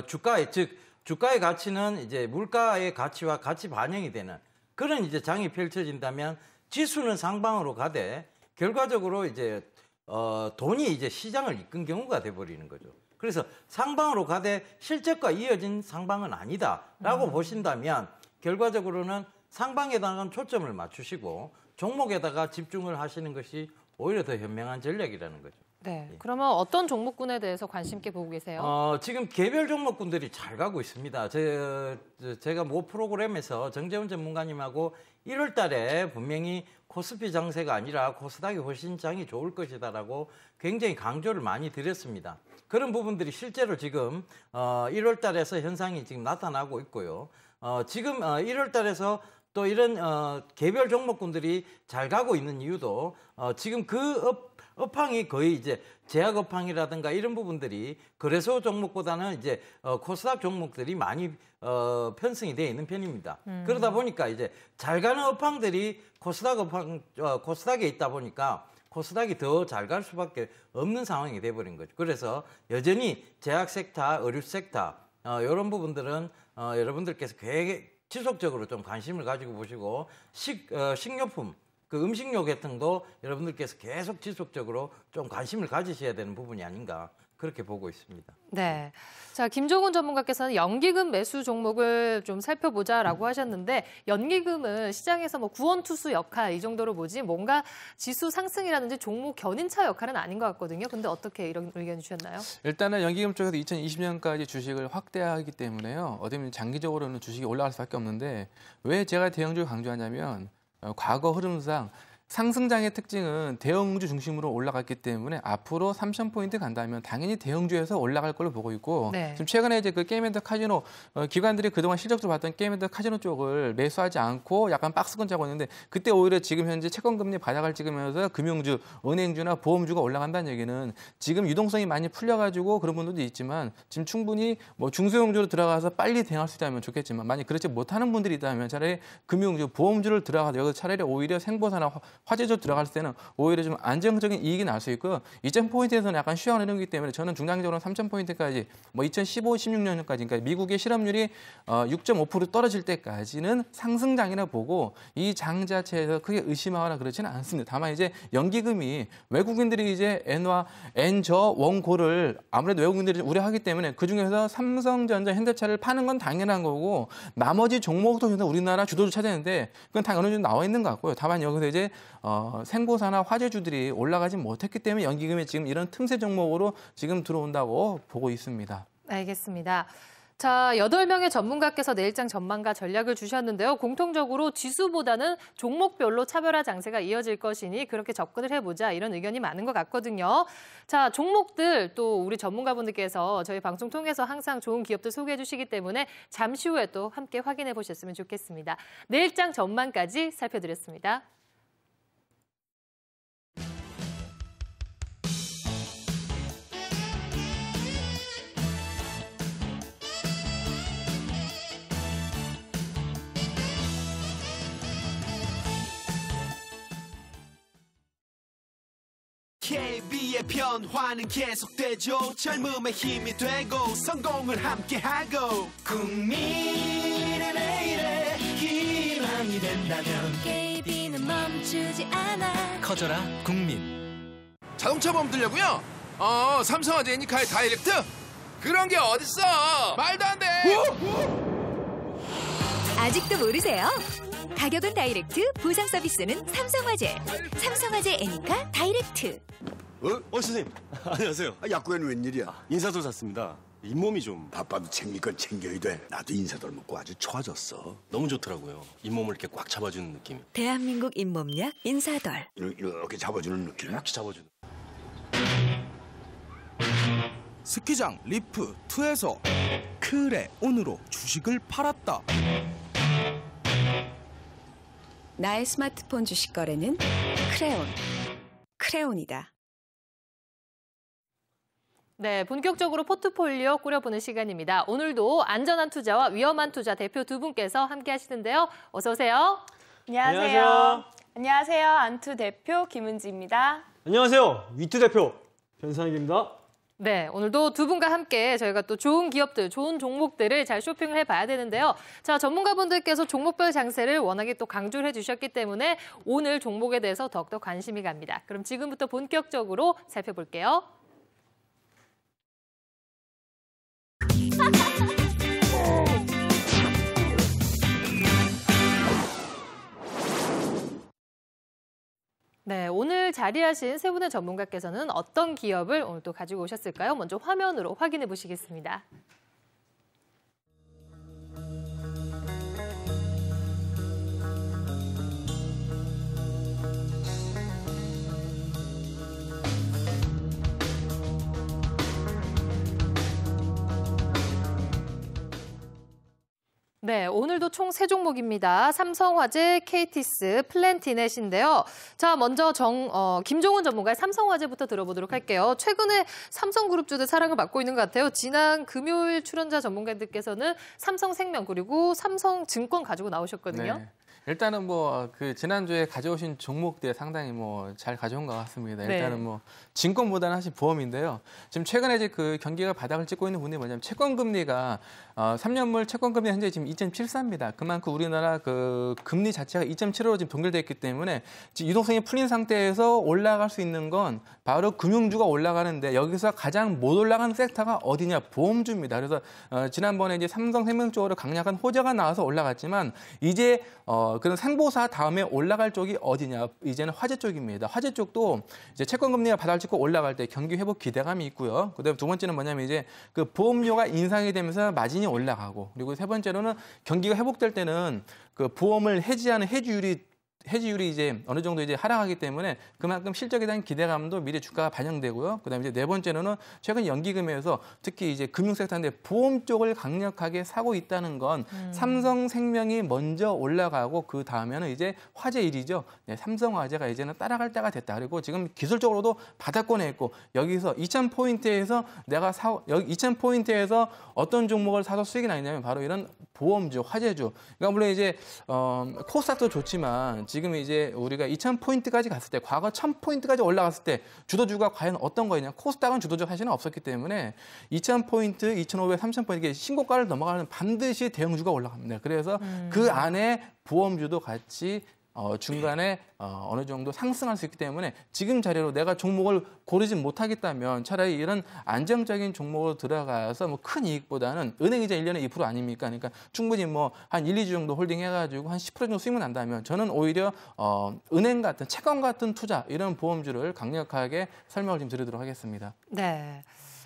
주가의 가치는 이제 물가의 가치와 같이 반영이 되는 그런 이제 장이 펼쳐진다면 지수는 상방으로 가되 결과적으로 이제 돈이 이제 시장을 이끈 경우가 돼버리는 거죠. 그래서 상방으로 가되 실적과 이어진 상방은 아니다라고 보신다면 결과적으로는 상방에다가 초점을 맞추시고 종목에다가 집중을 하시는 것이 오히려 더 현명한 전략이라는 거죠. 네. 그러면 어떤 종목군에 대해서 관심 있게 보고 계세요? 지금 개별 종목군들이 잘 가고 있습니다. 제가 모 프로그램에서 정재훈 전문가님하고 1월 달에 분명히 코스피 장세가 아니라 코스닥이 훨씬 장이 좋을 것이다라고 굉장히 강조를 많이 드렸습니다. 그런 부분들이 실제로 지금 1월 달에서 현상이 지금 나타나고 있고요. 지금 1월 달에서 또 이런 개별 종목군들이 잘 가고 있는 이유도 지금 그 업황이 거의 이제 제약 업황이라든가 이런 부분들이 거래소 종목보다는 이제 코스닥 종목들이 많이 편승이 되어 있는 편입니다. 그러다 보니까 이제 잘 가는 업황들이 코스닥에 있다 보니까 코스닥이 더 잘 갈 수밖에 없는 상황이 돼버린 거죠. 그래서 여전히 제약 섹터, 의류 섹터 이런 부분들은 여러분들께서 지속적으로 좀 관심을 가지고 보시고 식료품 그 음식료 계통도 여러분들께서 계속 지속적으로 좀 관심을 가지셔야 되는 부분이 아닌가 그렇게 보고 있습니다. 네. 자, 김종훈 전문가께서는 연기금 매수 종목을 좀 살펴보자라고 하셨는데 연기금은 시장에서 뭐 구원투수 역할 이 정도로 보지 뭔가 지수 상승이라든지 종목 견인차 역할은 아닌 것 같거든요. 근데 어떻게 이런 의견 주셨나요? 일단은 연기금 쪽에서 2020년까지 주식을 확대하기 때문에요. 어떻게 보면 장기적으로는 주식이 올라갈 수밖에 없는데 왜 제가 대형주를 강조하냐면 과거 흐름상 상승장의 특징은 대형주 중심으로 올라갔기 때문에 앞으로 3,000포인트 간다면 당연히 대형주에서 올라갈 걸로 보고 있고 네. 지금 최근에 이제 그 게임앤더 카지노 기관들이 그동안 실적도 봤던 게임앤더 카지노 쪽을 매수하지 않고 약간 박스권 짜고 있는데 그때 오히려 지금 현재 채권금리 바닥을 찍으면서 금융주, 은행주나 보험주가 올라간다는 얘기는 지금 유동성이 많이 풀려가지고 그런 분들도 있지만 지금 충분히 뭐 중소형주로 들어가서 빨리 대응할 수 있다면 좋겠지만 만약 그렇지 못하는 분들이 있다면 차라리 금융주, 보험주를 들어가서 여기서 차라리 오히려 생보사나 화재조 들어갈 때는 오히려 좀 안정적인 이익이 날 수 있고 2,000포인트에서는 약간 쉬어가는 흐름이기 때문에 저는 중장기적으로 3,000포인트까지 뭐 2015, 16년까지 그러니까 미국의 실업률이 6.5% 떨어질 때까지는 상승장이라 보고 이 장 자체에서 크게 의심하거나 그렇지는 않습니다. 다만 이제 연기금이 외국인들이 이제 엔저 원고를 아무래도 외국인들이 우려하기 때문에 그중에서 삼성전자, 현대차를 파는 건 당연한 거고 나머지 종목도 우리나라 주도주 차지하는데 그건 다 어느 정도 나와 있는 것 같고요. 다만 여기서 이제 생고사나 화재주들이 올라가지 못했기 때문에 연기금이 지금 이런 틈새 종목으로 지금 들어온다고 보고 있습니다. 알겠습니다. 자, 8명의 전문가께서 내일장 전망과 전략을 주셨는데요. 공통적으로 지수보다는 종목별로 차별화 장세가 이어질 것이니 그렇게 접근을 해보자 이런 의견이 많은 것 같거든요. 자, 종목들 또 우리 전문가분들께서 저희 방송 통해서 항상 좋은 기업들 소개해 주시기 때문에 잠시 후에 또 함께 확인해 보셨으면 좋겠습니다. 내일장 전망까지 살펴드렸습니다. KB의 변화는 계속되죠. 젊음의 힘이 되고 성공을 함께하고 국민의 내일에 희망이 된다면 KB는 멈추지 않아. 커져라 국민. 자동차 보험 들려고요? 삼성화재 애니카의 다이렉트? 그런 게 어딨어? 말도 안 돼! 아직도 모르세요? 가격은 다이렉트, 보상 서비스는 삼성화재. 삼성화재 애니카 다이렉트. 선생님. 안녕하세요. 약국에는 웬일이야? 인사도 샀습니다. 잇몸이 좀 바빠도 챙길 건 챙겨야 돼. 나도 인사돌 먹고 아주 좋아졌어. 너무 좋더라고요. 잇몸을 이렇게 꽉 잡아주는 느낌. 대한민국 잇몸약 인사돌. 이렇게 잡아주는 느낌. 이렇게 잡아주는. 스키장 리프2에서 크레 온으로 주식을 팔았다. 나의 스마트폰 주식 거래는 크레온. 크레온이다. 네, 본격적으로 포트폴리오 꾸려보는 시간입니다. 오늘도 안전한 투자와 위험한 투자 대표 두 분께서 함께 하시는데요. 어서 오세요. 안녕하세요. 안녕하세요. 안투 대표 김은지입니다. 안녕하세요. 위투 대표 변상익입니다. 네, 오늘도 두 분과 함께 저희가 또 좋은 기업들, 좋은 종목들을 잘 쇼핑을 해봐야 되는데요. 자, 전문가분들께서 종목별 장세를 워낙에 또 강조를 해주셨기 때문에 오늘 종목에 대해서 더욱더 관심이 갑니다. 그럼 지금부터 본격적으로 살펴볼게요. 네, 오늘 자리하신 세 분의 전문가께서는 어떤 기업을 오늘 또 가지고 오셨을까요? 먼저 화면으로 확인해 보시겠습니다. 네, 오늘도 총 3종목입니다. 삼성화재, KTS, 플랜티넷인데요. 자, 먼저 김종훈 전문가의 삼성화재부터 들어보도록 할게요. 최근에 삼성그룹주들 사랑을 받고 있는 것 같아요. 지난 금요일 출연자 전문가들께서는 삼성생명 그리고 삼성증권 가지고 나오셨거든요. 네. 일단은 지난주에 가져오신 종목들 상당히 잘 가져온 것 같습니다. 일단은 네. 증권보다는 사실 보험인데요. 지금 최근에 이제 그 경기가 바닥을 찍고 있는 부분이 뭐냐면 채권금리가 3년물 채권금리 현재 지금 2.74입니다. 그만큼 우리나라 그 금리 자체가 2.75로 지금 동결돼 있기 때문에 지금 유동성이 풀린 상태에서 올라갈 수 있는 건 바로 금융주가 올라가는데 여기서 가장 못 올라가는 섹터가 어디냐? 보험주입니다. 그래서 지난번에 이제 삼성생명 쪽으로 강력한 호재가 나와서 올라갔지만 이제 그런 생보사 다음에 올라갈 쪽이 어디냐? 이제는 화재 쪽입니다. 화재 쪽도 이제 채권금리가 바닥을 찍고 올라갈 때 경기 회복 기대감이 있고요. 그다음에 두 번째는 뭐냐면 이제 그 보험료가 인상이 되면서 마진이 올라가고 그리고 세 번째로는 경기가 회복될 때는 그 보험을 해지하는 해지율이 이제 어느 정도 이제 하락하기 때문에 그만큼 실적에 대한 기대감도 미래 주가가 반영되고요. 그다음에 이제 네 번째로는 최근 연기금에서 특히 이제 금융 섹터인데 보험 쪽을 강력하게 사고 있다는 건 삼성생명이 먼저 올라가고 그 다음에는 이제 화재일이죠. 네, 삼성화재가 이제는 따라갈 때가 됐다. 그리고 지금 기술적으로도 바닥권에 있고 여기서 2,000포인트에서 2,000포인트에서 어떤 종목을 사서 수익이 나냐면 바로 이런 보험주, 화재주. 그러니까 물론 이제 코스닥도 좋지만 지금 이제 우리가 2,000포인트까지 갔을 때, 과거 1,000포인트까지 올라갔을 때 주도주가 과연 어떤 거였냐? 코스닥은 주도주가 사실은 없었기 때문에 2,000포인트, 2,500, 3,000포인트 신고가를 넘어가는 반드시 대형주가 올라갑니다. 그래서 그 안에 보험주도 같이 중간에 어느 정도 상승할 수 있기 때문에 지금 자리로 내가 종목을 고르지 못하겠다면 차라리 이런 안정적인 종목으로 들어가서 큰 이익보다는 은행이자 1년에 2% 아닙니까? 그러니까 충분히 한 1, 2주 정도 홀딩 해가지고 한 10% 정도 수익만 난다면 저는 오히려 은행 같은 채권 같은 투자 이런 보험주를 강력하게 설명을 좀 드리도록 하겠습니다. 네.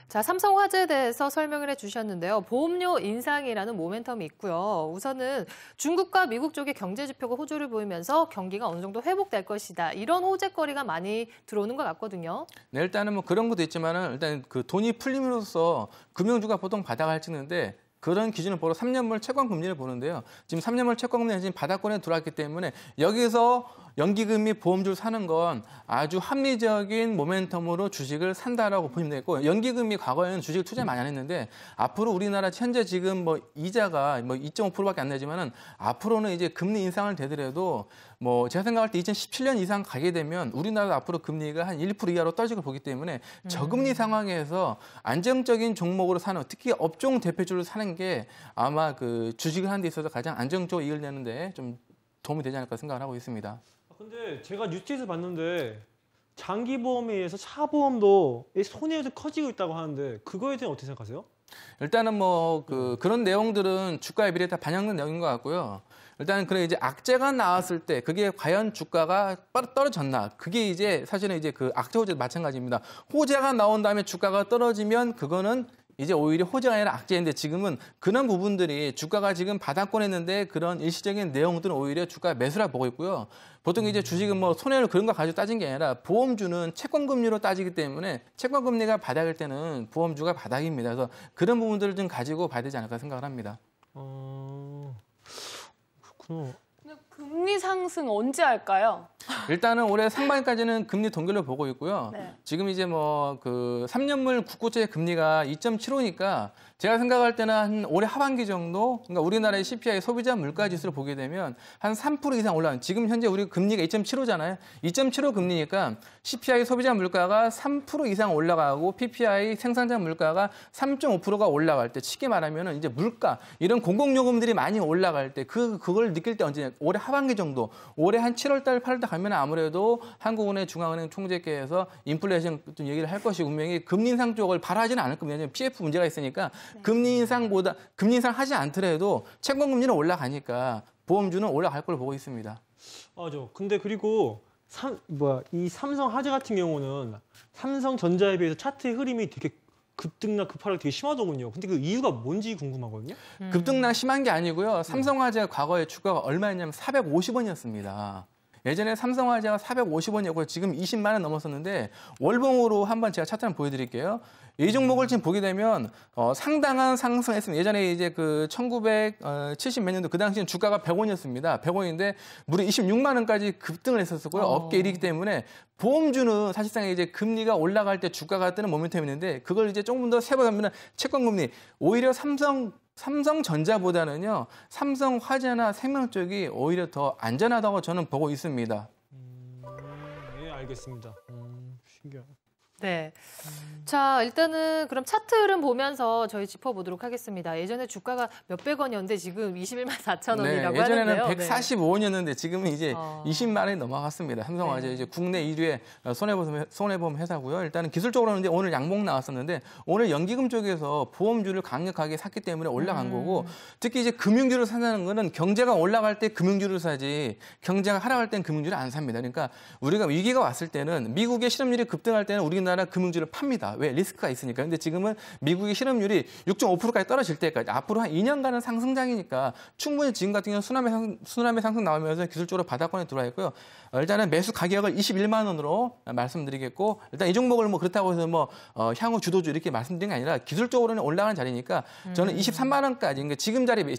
자, 삼성화재에 대해서 설명을 해주셨는데요. 보험료 인상이라는 모멘텀이 있고요. 우선은 중국과 미국 쪽의 경제 지표가 호조를 보이면서 경기가 어느 정도 회복될 것이다. 이런 호재거리가 많이 들어오는 것 같거든요. 네, 일단은 그런 것도 있지만은 일단 그 돈이 풀림으로써 금융주가 보통 바닥을 찍는데 그런 기준을 보러 3년물 채권 금리를 보는데요. 지금 3년물 채권 금리는 지금 바닥권에 들어왔기 때문에 여기서 연기금이 보험주를 사는 건 아주 합리적인 모멘텀으로 주식을 산다라고 보시면 되겠고, 연기금이 과거에는 주식을 투자 많이 안 했는데 앞으로 우리나라 현재 지금 이자가 2.5%밖에 안 되지만은 앞으로는 이제 금리 인상을 되더라도 뭐 제가 생각할 때 2017년 이상 가게 되면 우리나라도 앞으로 금리가 한 1% 이하로 떨어질 걸 보기 때문에 저금리 상황에서 안정적인 종목으로 사는, 특히 업종 대표주를 사는 게 아마 그 주식을 하는 데 있어서 가장 안정적으로 이익을 내는데 좀 도움이 되지 않을까 생각을 하고 있습니다. 근데 제가 뉴스에서 봤는데 장기보험에 의해서 차보험도 손해가 좀 커지고 있다고 하는데 그거에 대해 어떻게 생각하세요? 일단은 뭐 그런 내용들은 주가에 비례해 다 반영된 내용인 것 같고요. 일단은 그래 이제 악재가 나왔을 때 그게 과연 주가가 떨어졌나? 그게 이제 사실은 이제 그 악재 호재도 마찬가지입니다. 호재가 나온 다음에 주가가 떨어지면 그거는 이제 오히려 호재가 아니라 악재인데 지금은 그런 부분들이 주가가 지금 바닥권 했는데 그런 일시적인 내용들은 오히려 주가 매수라 보고 있고요. 보통 이제 주식은 뭐 손해를 그런 거 가지고 따진 게 아니라 보험주는 채권금리로 따지기 때문에 채권금리가 바닥일 때는 보험주가 바닥입니다. 그래서 그런 부분들을 좀 가지고 봐야 되지 않을까 생각을 합니다. 그렇구나. 금리 상승 언제 할까요? 일단은 올해 상반기까지는 금리 동결로 보고 있고요. 네. 지금 이제 뭐 그 3년물 국고채 금리가 2.75니까 제가 생각할 때는 한 올해 하반기 정도, 그러니까 우리나라의 CPI 소비자 물가 지수를 보게 되면 한 3% 이상 올라가는, 지금 현재 우리 금리가 2.75잖아요. 2.75 금리니까 CPI 소비자 물가가 3% 이상 올라가고 PPI 생산자 물가가 3.5%가 올라갈 때, 쉽게 말하면 이제 물가, 이런 공공요금들이 많이 올라갈 때 그걸 느낄 때 언제냐? 올해 하반기 정도, 올해 한 7월 달, 8월 달 가면 아무래도 한국은행 중앙은행 총재께서 인플레이션 좀 얘기를 할 것이고 분명히 금리 인상 쪽을 바라지는 않을 겁니다. 왜냐하면 PF 문제가 있으니까 금리 인상 하지 않더라도 채권금리는 올라가니까 보험주는 올라갈 걸 보고 있습니다. 맞아. 근데 그리고 이 삼성 화재 같은 경우는 삼성전자에 비해서 차트의 흐름이 되게 급등락 급하락 되게 심하더군요. 근데 그 이유가 뭔지 궁금하거든요. 급등락 심한 게 아니고요. 삼성화재가 과거에 주가가 얼마였냐면 450원이었습니다. 예전에 삼성화재가 450원이었고 지금 20만 원 넘었었는데 월봉으로 한번 제가 차트 한번 보여드릴게요. 이 종목을 지금 보게 되면 상당한 상승했습니다. 예전에 이제 그 1970 몇 년도 그 당시엔 주가가 100원이었습니다. 100원인데 무려 26만 원까지 급등을 했었고요. 업계 1위이기 때문에 보험주는 사실상 이제 금리가 올라갈 때 주가가 뜨는 모멘텀이 있는데 그걸 이제 조금 더 세부하면 채권금리, 오히려 삼성전자보다는요, 삼성화재나 생명 쪽이 오히려 더 안전하다고 저는 보고 있습니다. 네, 알겠습니다. 신기하다. 네. 자, 일단은 그럼 차트 흐름 보면서 저희 짚어보도록 하겠습니다. 예전에 주가가 몇백 원이었는데 지금 21만 4천 원이라고 네, 예전에는 하는데요. 145원이었는데 지금은 이제 20만 원이 넘어갔습니다. 삼성화재 네. 이제 국내 1위의 손해보험 회사고요. 일단은 기술적으로는 이제 오늘 양봉 나왔었는데 오늘 연기금 쪽에서 보험주를 강력하게 샀기 때문에 올라간 거고, 특히 이제 금융주를 산다는 거는 경제가 올라갈 때 금융주를 사지 경제가 하락할 땐 금융주를 안 삽니다. 그러니까 우리가 위기가 왔을 때는 미국의 실업률이 급등할 때는 우리나라 금융주를 팝니다. 왜? 리스크가 있으니까. 근데 지금은 미국의 실업률이 6.5%까지 떨어질 때까지 앞으로 한 2년간은 상승장이니까 충분히 지금 같은 경우는 순환매 상승 나오면서 기술적으로 바닥권에 들어와 있고요. 일단은 매수 가격을 21만 원으로 말씀드리겠고, 일단 이 종목을 뭐 그렇다고 해서 뭐 향후 주도주 이렇게 말씀드린 게 아니라 기술적으로는 올라가는 자리니까 저는 23만 원까지, 그러니까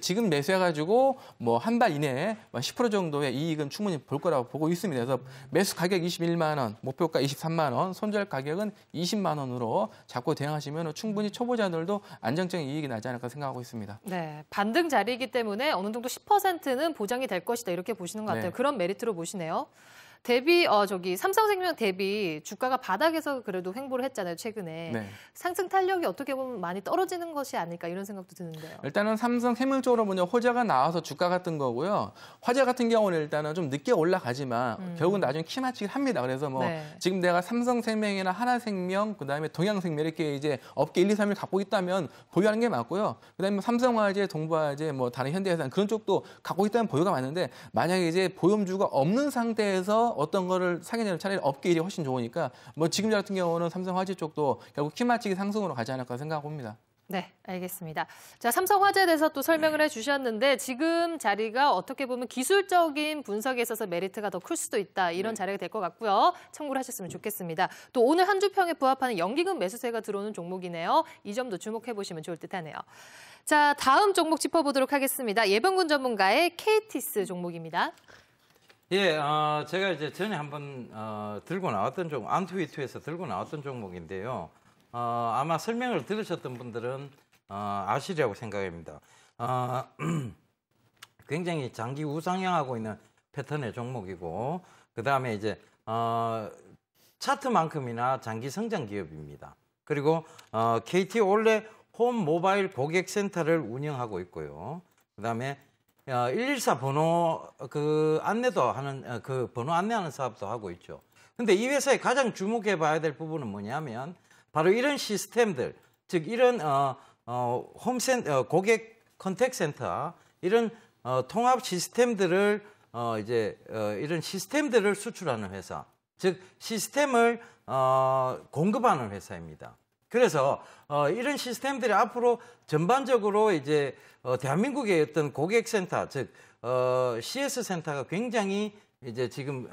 지금 매수해가지고 뭐 한 달 이내에 10% 정도의 이익은 충분히 볼 거라고 보고 있습니다. 그래서 매수 가격 21만 원, 목표가 23만 원, 손절 가격은 20만 원으로 잡고 대응하시면 충분히 초보자들도 안정적인 이익이 나지 않을까 생각하고 있습니다. 네, 반등 자리이기 때문에 어느 정도 10%는 보장이 될 것이다 이렇게 보시는 것 같아요. 네. 그런 메리트로 보시네요. 삼성생명 대비 주가가 바닥에서 그래도 횡보를 했잖아요, 최근에. 네. 상승 탄력이 어떻게 보면 많이 떨어지는 것이 아닐까 이런 생각도 드는데요. 일단은 삼성생명 쪽으로 먼저 호재가 나와서 주가가 뜬 거고요. 화재 같은 경우는 일단은 좀 늦게 올라가지만 결국은 나중에 키 맞추기를 합니다. 그래서 뭐 네. 지금 내가 삼성생명이나 하나생명, 그다음에 동양생명 이렇게 이제 업계 1, 2, 3을 갖고 있다면 보유하는 게 맞고요. 그다음에 삼성화재, 동부화재, 뭐 다른 현대해상 그런 쪽도 갖고 있다면 보유가 맞는데, 만약에 이제 보험주가 없는 상태에서 어떤 거를 사게 되면 차라리 업계 1이 훨씬 좋으니까 뭐 지금 같은 경우는 삼성화재 쪽도 결국 키 맞추기 상승으로 가지 않을까 생각합니다. 네, 알겠습니다. 자, 삼성화재에 대해서 또 설명을 해주셨는데 지금 자리가 어떻게 보면 기술적인 분석에 있어서 메리트가 더 클 수도 있다. 이런 자리가 될 것 같고요. 참고를 하셨으면 좋겠습니다. 또 오늘 한 주평에 부합하는 연기금 매수세가 들어오는 종목이네요. 이 점도 주목해보시면 좋을 듯하네요. 자, 다음 종목 짚어보도록 하겠습니다. 예병군 전문가의 KTS 종목입니다. 예, 제가 이제 전에 한번 들고 나왔던 종목, 안투이투에서 들고 나왔던 종목인데요. 아마 설명을 들으셨던 분들은 아시리라고 생각합니다. 굉장히 장기 우상향하고 있는 패턴의 종목이고 그다음에 이제 차트만큼이나 장기 성장 기업입니다. 그리고 KT 올레 홈 모바일 고객센터를 운영하고 있고요. 그다음에 114 번호 그 안내도 하는 그 번호 안내하는 사업도 하고 있죠. 근데 이 회사에 가장 주목해 봐야 될 부분은 뭐냐면 바로 이런 시스템들, 즉 이런 고객 컨택 센터 이런 통합 시스템들을 이런 시스템들을 수출하는 회사, 즉 시스템을 공급하는 회사입니다. 그래서 이런 시스템들이 앞으로 전반적으로 이제 대한민국의 어떤 고객센터, 즉 CS 센터가 굉장히 이제 지금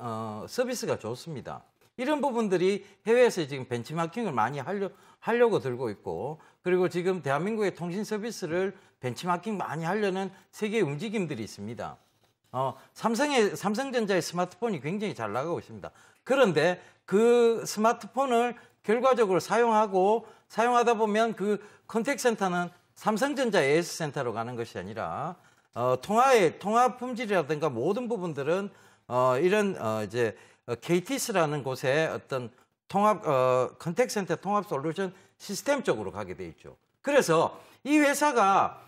서비스가 좋습니다. 이런 부분들이 해외에서 지금 벤치마킹을 많이 하려고 들고 있고, 그리고 지금 대한민국의 통신 서비스를 벤치마킹 많이 하려는 세계의 움직임들이 있습니다. 삼성전자의 스마트폰이 굉장히 잘 나가고 있습니다. 그런데 그 스마트폰을 결과적으로 사용하다 보면 그 컨택센터는 삼성전자 AS센터로 가는 것이 아니라 통화 품질이라든가 모든 부분들은 이런 이제 KTS라는 곳에 어떤 통합 컨택센터 통합 솔루션 시스템 쪽으로 가게 돼 있죠. 그래서 이 회사가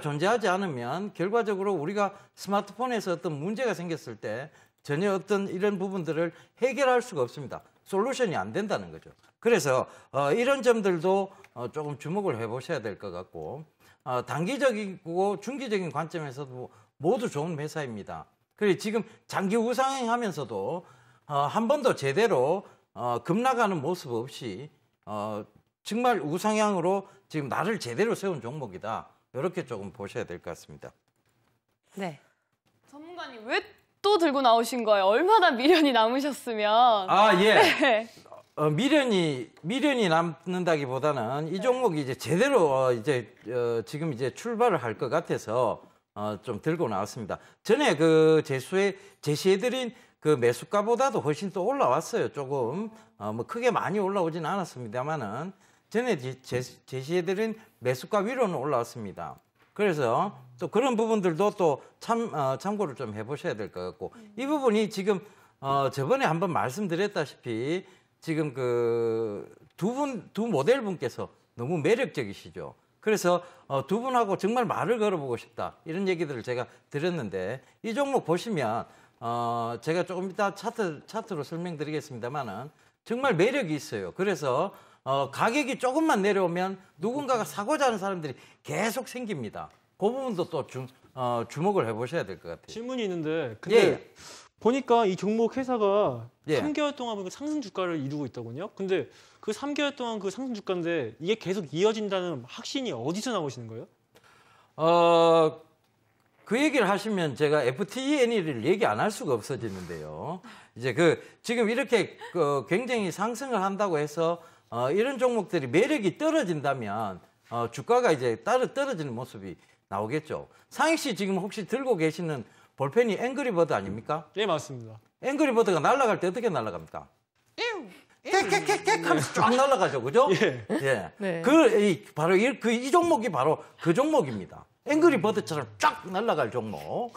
존재하지 않으면 결과적으로 우리가 스마트폰에서 어떤 문제가 생겼을 때 전혀 어떤 이런 부분들을 해결할 수가 없습니다. 솔루션이 안 된다는 거죠. 그래서 이런 점들도 조금 주목을 해보셔야 될 것 같고, 단기적이고 중기적인 관점에서도 모두 좋은 회사입니다. 그리고 지금 장기 우상향하면서도 한 번도 제대로 급락하는 모습 없이 정말 우상향으로 지금 날을 제대로 세운 종목이다. 이렇게 조금 보셔야 될 것 같습니다. 네. 전문가님 왜 또 들고 나오신 거예요? 얼마나 미련이 남으셨으면. 예. 네. 미련이 남는다기보다는 이 종목이 이제 제대로 지금 이제 출발을 할 것 같아서 좀 들고 나왔습니다. 전에 그 제시해드린 그 매수가보다도 훨씬 또 올라왔어요. 조금 뭐 크게 많이 올라오진 않았습니다만은 전에 제시해드린 매수가 위로는 올라왔습니다. 그래서 또 그런 부분들도 또 참고를 좀 해보셔야 될 것 같고, 이 부분이 지금 저번에 한번 말씀드렸다시피 지금 그 두 모델 분께서 너무 매력적이시죠. 그래서 두 분하고 정말 말을 걸어보고 싶다 이런 얘기들을 제가 드렸는데, 이 종목 보시면 제가 조금 이따 차트로 설명드리겠습니다만은 정말 매력이 있어요. 그래서 가격이 조금만 내려오면 누군가가 사고자 하는 사람들이 계속 생깁니다. 그 부분도 또 주목을 해보셔야 될 것 같아요. 질문이 있는데, 근데 보니까 이 종목 회사가 3개월 동안 보니까 상승 주가를 이루고 있더군요. 근데 그 3개월 동안 그 상승 주가인데 이게 계속 이어진다는 확신이 어디서 나오시는 거예요? 그 얘기를 하시면 제가 FTNE를 얘기 안 할 수가 없어지는데요. 이제 지금 이렇게 굉장히 상승을 한다고 해서 이런 종목들이 매력이 떨어진다면 주가가 이제 떨어지는 모습이 나오겠죠. 상익 씨 지금 혹시 들고 계시는 볼펜이 앵그리버드 아닙니까? 네, 맞습니다. 앵그리버드가 날아갈 때 어떻게 날아갑니까? käkäkäkä 하면서 쫙 날아가죠, 그죠? 예. 네. 바로 이 종목이 바로 그 종목입니다. 앵그리버드처럼 쫙 날아갈 종목.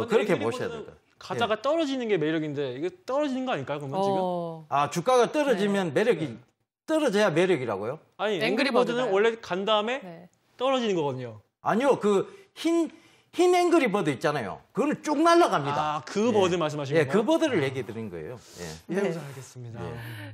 그렇게 보셔야 돼요. 가다가 떨어지는 게 매력인데 이게 떨어지는 거 아닐까요, 그러면 지금? 주가가 떨어지면 매력이 떨어져야 매력이라고요? 아니, 앵그리버드는 원래 간 다음에 떨어지는 거거든요. 아니요, 흰 앵그리버드 있잖아요. 그거는 쭉 날아갑니다. 그 버드 말씀하시는 거예요? 그 버드를 얘기 드린 거예요. 알겠습니다.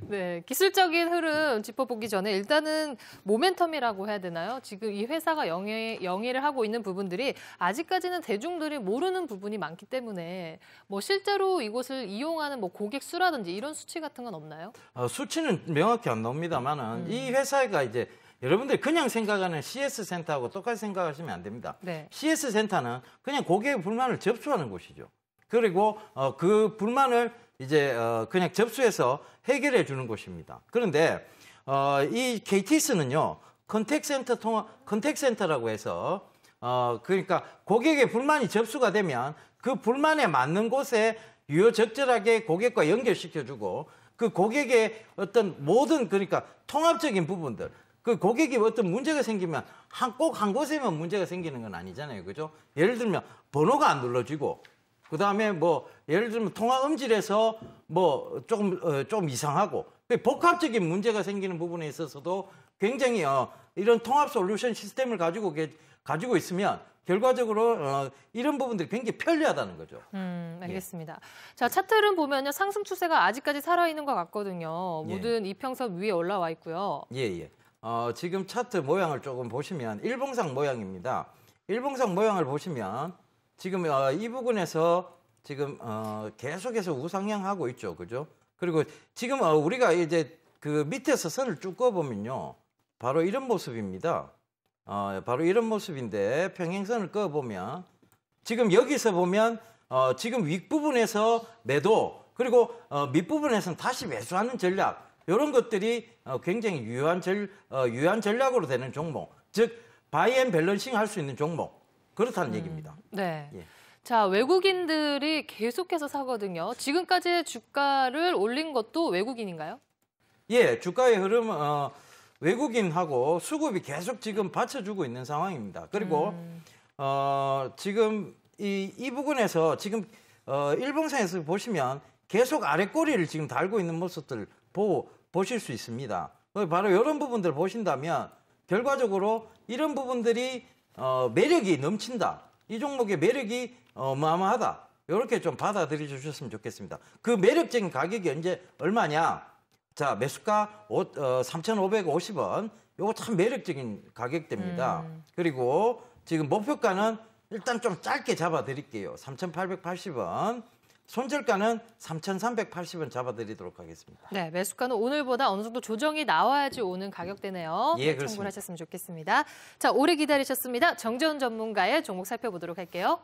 네, 기술적인 흐름 짚어보기 전에 일단은 모멘텀이라고 해야 되나요? 지금 이 회사가 영위를 하고 있는 부분들이 아직까지는 대중들이 모르는 부분이 많기 때문에 뭐 실제로 이곳을 이용하는 뭐 고객 수라든지 이런 수치 같은 건 없나요? 수치는 명확히 안 나옵니다만은 이 회사가 이제 여러분들이 그냥 생각하는 CS 센터하고 똑같이 생각하시면 안 됩니다. 네. CS 센터는 그냥 고객의 불만을 접수하는 곳이죠. 그리고 그 불만을 이제 그냥 접수해서 해결해 주는 곳입니다. 그런데 이 KTS는요, 컨택센터라고 해서 그러니까 고객의 불만이 접수가 되면 그 불만에 맞는 곳에 유효적절하게 고객과 연결시켜주고, 그 고객의 어떤 모든 그러니까 통합적인 부분들, 그 고객이 어떤 문제가 생기면 꼭 한 곳에만 문제가 생기는 건 아니잖아요. 그죠? 예를 들면 번호가 안 눌러지고 그다음에 뭐 예를 들면 통화 음질에서 뭐 조금 이상하고 복합적인 문제가 생기는 부분에 있어서도 굉장히 이런 통합 솔루션 시스템을 가지고 있으면 결과적으로 이런 부분들이 굉장히 편리하다는 거죠. 알겠습니다. 예. 자, 차트를 보면요. 상승 추세가 아직까지 살아있는 것 같거든요. 예. 모든 이평선 위에 올라와 있고요. 예. 지금 차트 모양을 조금 보시면 일봉상 모양입니다. 일봉상 모양을 보시면 지금 이 부분에서 지금 계속해서 우상향하고 있죠. 그죠? 그리고 지금 우리가 이제 그 밑에서 선을 쭉 그어보면요. 바로 이런 모습입니다. 바로 이런 모습인데 평행선을 그어보면 지금 여기서 보면 지금 윗부분에서 매도 그리고 밑부분에서는 다시 매수하는 전략 이런 것들이 굉장히 유효한 전략으로 되는 종목 즉 바이 앤 밸런싱 할 수 있는 종목 그렇다는 얘기입니다. 네. 예. 자, 외국인들이 계속해서 사거든요. 지금까지 주가를 올린 것도 외국인인가요? 예, 주가의 흐름 외국인하고 수급이 계속 지금 받쳐주고 있는 상황입니다. 그리고 지금 이 부분에서 지금 일봉상에서 보시면 계속 아래 꼬리를 지금 달고 있는 모습들 보실 수 있습니다. 바로 이런 부분들 보신다면 결과적으로 이런 부분들이 매력이 넘친다. 이 종목의 매력이 어마어마하다. 이렇게 좀 받아들여 주셨으면 좋겠습니다. 그 매력적인 가격이 언제 얼마냐? 자, 매수가 3,550원. 이거 참 매력적인 가격대입니다. 그리고 지금 목표가는 일단 좀 짧게 잡아드릴게요. 3,880원. 손절가는 3,380원 잡아드리도록 하겠습니다. 네, 매수가는 오늘보다 어느 정도 조정이 나와야지 오는 가격대네요. 예, 네, 그렇습니다. 참고를 하셨으면 좋겠습니다. 자, 오래 기다리셨습니다. 정재훈 전문가의 종목 살펴보도록 할게요.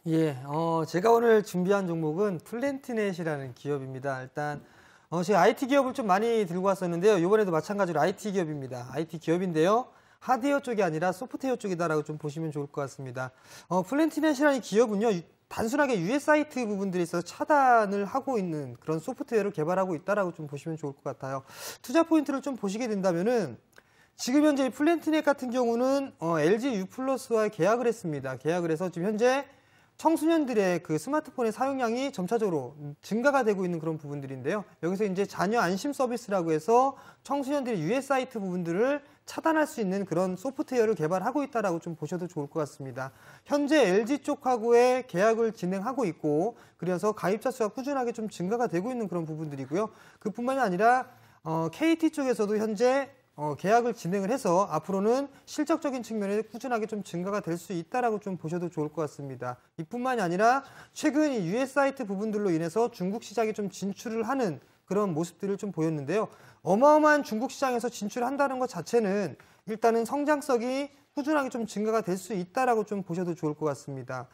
예, 제가 오늘 준비한 종목은 플랜트넷이라는 기업입니다. 일단 제가 IT 기업을 좀 많이 들고 왔었는데요. 이번에도 마찬가지로 IT 기업입니다. IT 기업인데요. 하드웨어 쪽이 아니라 소프트웨어 쪽이다라고 좀 보시면 좋을 것 같습니다. 플랜트넷이라는 기업은요. 단순하게 유해 사이트 부분들에 있어서 차단을 하고 있는 그런 소프트웨어를 개발하고 있다라고 좀 보시면 좋을 것 같아요. 투자 포인트를 좀 보시게 된다면은 지금 현재 플랜트넷 같은 경우는 LG U+와 계약을 했습니다. 계약을 해서 지금 현재 청소년들의 그 스마트폰의 사용량이 점차적으로 증가가 되고 있는 그런 부분들인데요. 여기서 이제 자녀 안심 서비스라고 해서 청소년들의 유해 사이트 부분들을 차단할 수 있는 그런 소프트웨어를 개발하고 있다라고 좀 보셔도 좋을 것 같습니다. 현재 LG 쪽하고의 계약을 진행하고 있고 그래서 가입자 수가 꾸준하게 좀 증가가 되고 있는 그런 부분들이고요. 그뿐만이 아니라 KT 쪽에서도 현재 계약을 진행을 해서 앞으로는 실적적인 측면에 꾸준하게 좀 증가가 될 수 있다라고 좀 보셔도 좋을 것 같습니다. 이뿐만이 아니라 최근 이 US 사이트 부분들로 인해서 중국 시장에 좀 진출을 하는 그런 모습들을 좀 보였는데요. 어마어마한 중국 시장에서 진출한다는 것 자체는 일단은 성장성이 꾸준하게 좀 증가가 될 수 있다라고 좀 보셔도 좋을 것 같습니다.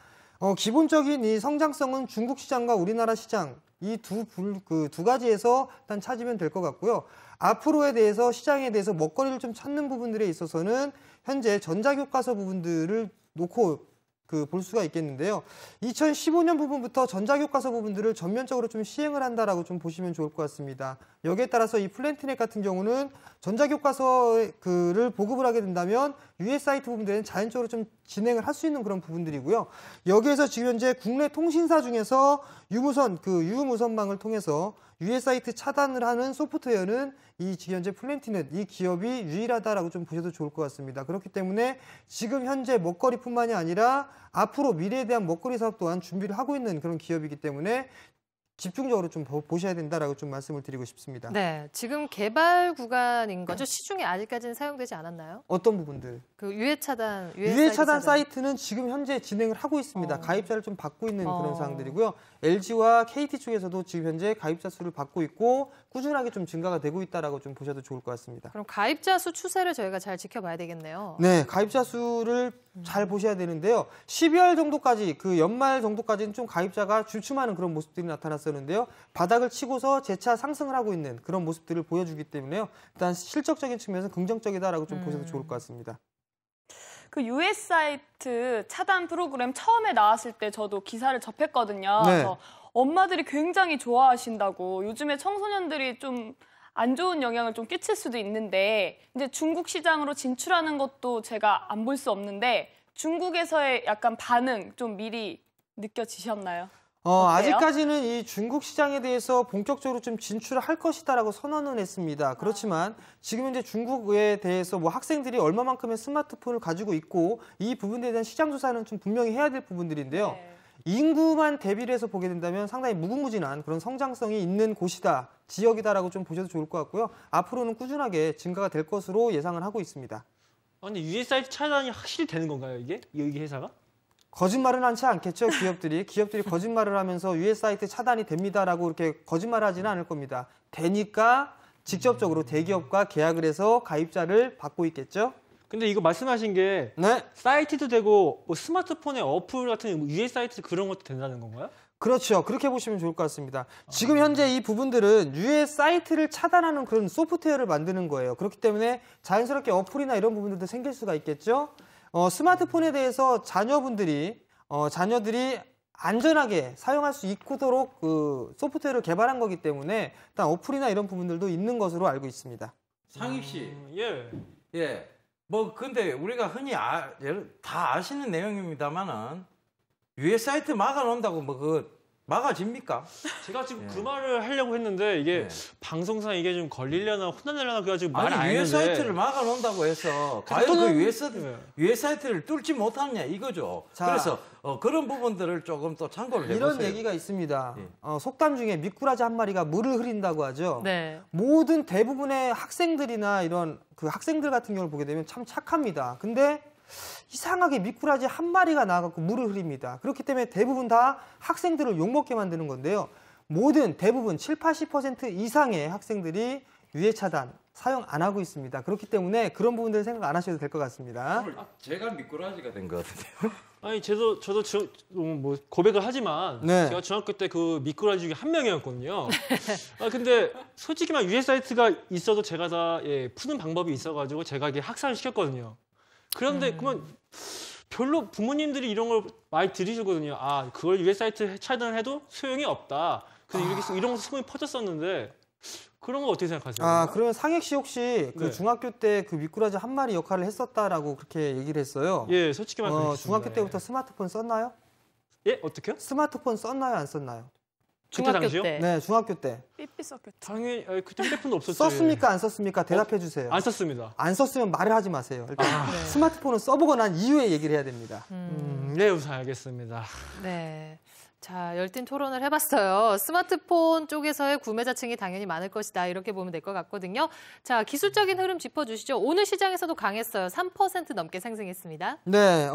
기본적인 이 성장성은 중국 시장과 우리나라 시장 이 두 가지에서 일단 찾으면 될 것 같고요. 앞으로에 대해서 시장에 대해서 먹거리를 좀 찾는 부분들에 있어서는 현재 전자교과서 부분들을 놓고 볼 수가 있겠는데요. 2015년 부분부터 전자교과서 부분들을 전면적으로 좀 시행을 한다라고 좀 보시면 좋을 것 같습니다. 여기에 따라서 이 플랜트넷 같은 경우는 전자교과서를 보급을 하게 된다면 US 사이트 부분들은 자연적으로 좀 진행을 할 수 있는 그런 부분들이고요. 여기에서 지금 현재 국내 통신사 중에서 유무선망을 통해서 US 사이트 차단을 하는 소프트웨어는 이 지금 현재 플랜트넷 이 기업이 유일하다라고 좀 보셔도 좋을 것 같습니다. 그렇기 때문에 지금 현재 먹거리뿐만이 아니라 앞으로 미래에 대한 먹거리 사업 또한 준비를 하고 있는 그런 기업이기 때문에 집중적으로 좀 보셔야 된다라고 좀 말씀을 드리고 싶습니다. 네, 지금 개발 구간인 거죠? 시중에 아직까지는 사용되지 않았나요? 어떤 부분들? 그 유해 차단 사이트는 지금 현재 진행을 하고 있습니다. 가입자를 좀 받고 있는 그런 상황들이고요. LG와 KT 쪽에서도 지금 현재 가입자 수를 받고 있고 꾸준하게 좀 증가가 되고 있다라고 좀 보셔도 좋을 것 같습니다. 그럼 가입자 수 추세를 저희가 잘 지켜봐야 되겠네요. 네, 가입자 수를 잘 보셔야 되는데요. 12월 정도까지 연말 정도까지는 좀 가입자가 주춤하는 그런 모습들이 나타났었는데요. 바닥을 치고서 재차 상승을 하고 있는 그런 모습들을 보여주기 때문에요. 일단 실적적인 측면에서 긍정적이다라고 좀 보셔도 좋을 것 같습니다. 그 US 사이트 차단 프로그램 처음에 나왔을 때 저도 기사를 접했거든요. 네. 그래서 엄마들이 굉장히 좋아하신다고 요즘에 청소년들이 좀 안 좋은 영향을 좀 끼칠 수도 있는데 이제 중국 시장으로 진출하는 것도 제가 안 볼 수 없는데 중국에서의 약간 반응 좀 미리 느껴지셨나요? 어때요? 아직까지는 이 중국 시장에 대해서 본격적으로 좀 진출을 할 것이다라고 선언은 했습니다. 그렇지만 지금 현재 중국에 대해서 뭐 학생들이 얼마만큼의 스마트폰을 가지고 있고 이 부분에 대한 시장 조사는 좀 분명히 해야 될 부분들인데요. 인구만 대비를 해서 보게 된다면 상당히 무궁무진한 그런 성장성이 있는 곳이다, 지역이다라고 좀 보셔도 좋을 것 같고요. 앞으로는 꾸준하게 증가가 될 것으로 예상을 하고 있습니다. 근데 유해 사이트 차단이 확실히 되는 건가요, 이게 회사가? 거짓말은 하지 않겠죠, 기업들이. 기업들이 거짓말을 하면서 유해 사이트 차단이 됩니다라고 이렇게 거짓말을 하지는 않을 겁니다. 되니까 직접적으로 대기업과 계약을 해서 가입자를 받고 있겠죠. 근데 이거 말씀하신 게 사이트도 되고 뭐 스마트폰의 어플 같은 유해 사이트 그런 것도 된다는 건가요? 그렇죠. 그렇게 보시면 좋을 것 같습니다. 지금 현재 이 부분들은 유해 사이트를 차단하는 그런 소프트웨어를 만드는 거예요. 그렇기 때문에 자연스럽게 어플이나 이런 부분들도 생길 수가 있겠죠. 스마트폰에 대해서 자녀들이 안전하게 사용할 수 있도록 그 소프트웨어를 개발한 거기 때문에 일단 어플이나 이런 부분들도 있는 것으로 알고 있습니다. 상익 씨. 예. 뭐 근데 우리가 흔히 다 아시는 내용입니다만은 유해 사이트 막아놓는다고 뭐 그 막아집니까? 제가 지금 그 말을 하려고 했는데 이게 방송상 이게 좀 걸리려나 혼나려나 그래가지고 말이 안 했는데 유해 사이트를 막아놓는다고 해서 과연 그 유해 사이트를 뚫지 못하느냐 이거죠. 그래서 그런 부분들을 조금 또 참고를 해보세요. 이런 얘기가 있습니다. 속담 중에 미꾸라지 한 마리가 물을 흐린다고 하죠. 모든 대부분의 학생들이나 이런 그 학생들 같은 경우를 보게 되면 참 착합니다. 근데 이상하게 미꾸라지 한 마리가 나와갖고 물을 흐립니다. 그렇기 때문에 대부분 다 학생들을 욕먹게 만드는 건데요. 대부분 70-80% 이상의 학생들이 유해 차단 사용 안 하고 있습니다. 그렇기 때문에 그런 부분들은 생각 안 하셔도 될 것 같습니다. 제가 미꾸라지가 된 것 같은데요. 아니 저도 뭐 고백을 하지만 제가 중학교 때 그 미꾸라지 중에 한 명이었거든요. 근데 솔직히 말 유해 사이트가 있어도 제가 다 푸는 방법이 있어가지고 제가 이게 학살을 시켰거든요. 그런데 그러면 별로 부모님들이 이런 걸 많이 들으시거든요. 그걸 유해 사이트 차단해도 소용이 없다. 그래서 이런 소문이 퍼졌었는데 그런 거 어떻게 생각하세요? 그러면 상익 씨 혹시 그 중학교 때 그 미꾸라지 한 마리 역할을 했었다라고 그렇게 얘기를 했어요. 예, 솔직히 말해서 중학교 때부터 스마트폰 썼나요? 예, 어떻게요? 스마트폰 썼나요, 안 썼나요? 중학교 때? 네, 중학교 때. 삐삐 썼겠죠. 당연히 그때 휴대폰도 없었죠. 썼습니까, 안 썼습니까? 대답해 주세요. 안 썼습니다. 안 썼으면 말을 하지 마세요. 일단 스마트폰을 써보고 난 이후에 얘기를 해야 됩니다. 네, 우선 알겠습니다. 네. 자, 열띤 토론을 해봤어요. 스마트폰 쪽에서의 구매자층이 당연히 많을 것이다. 이렇게 보면 될 것 같거든요. 자, 기술적인 흐름 짚어주시죠. 오늘 시장에서도 강했어요. 3% 넘게 상승했습니다. 네,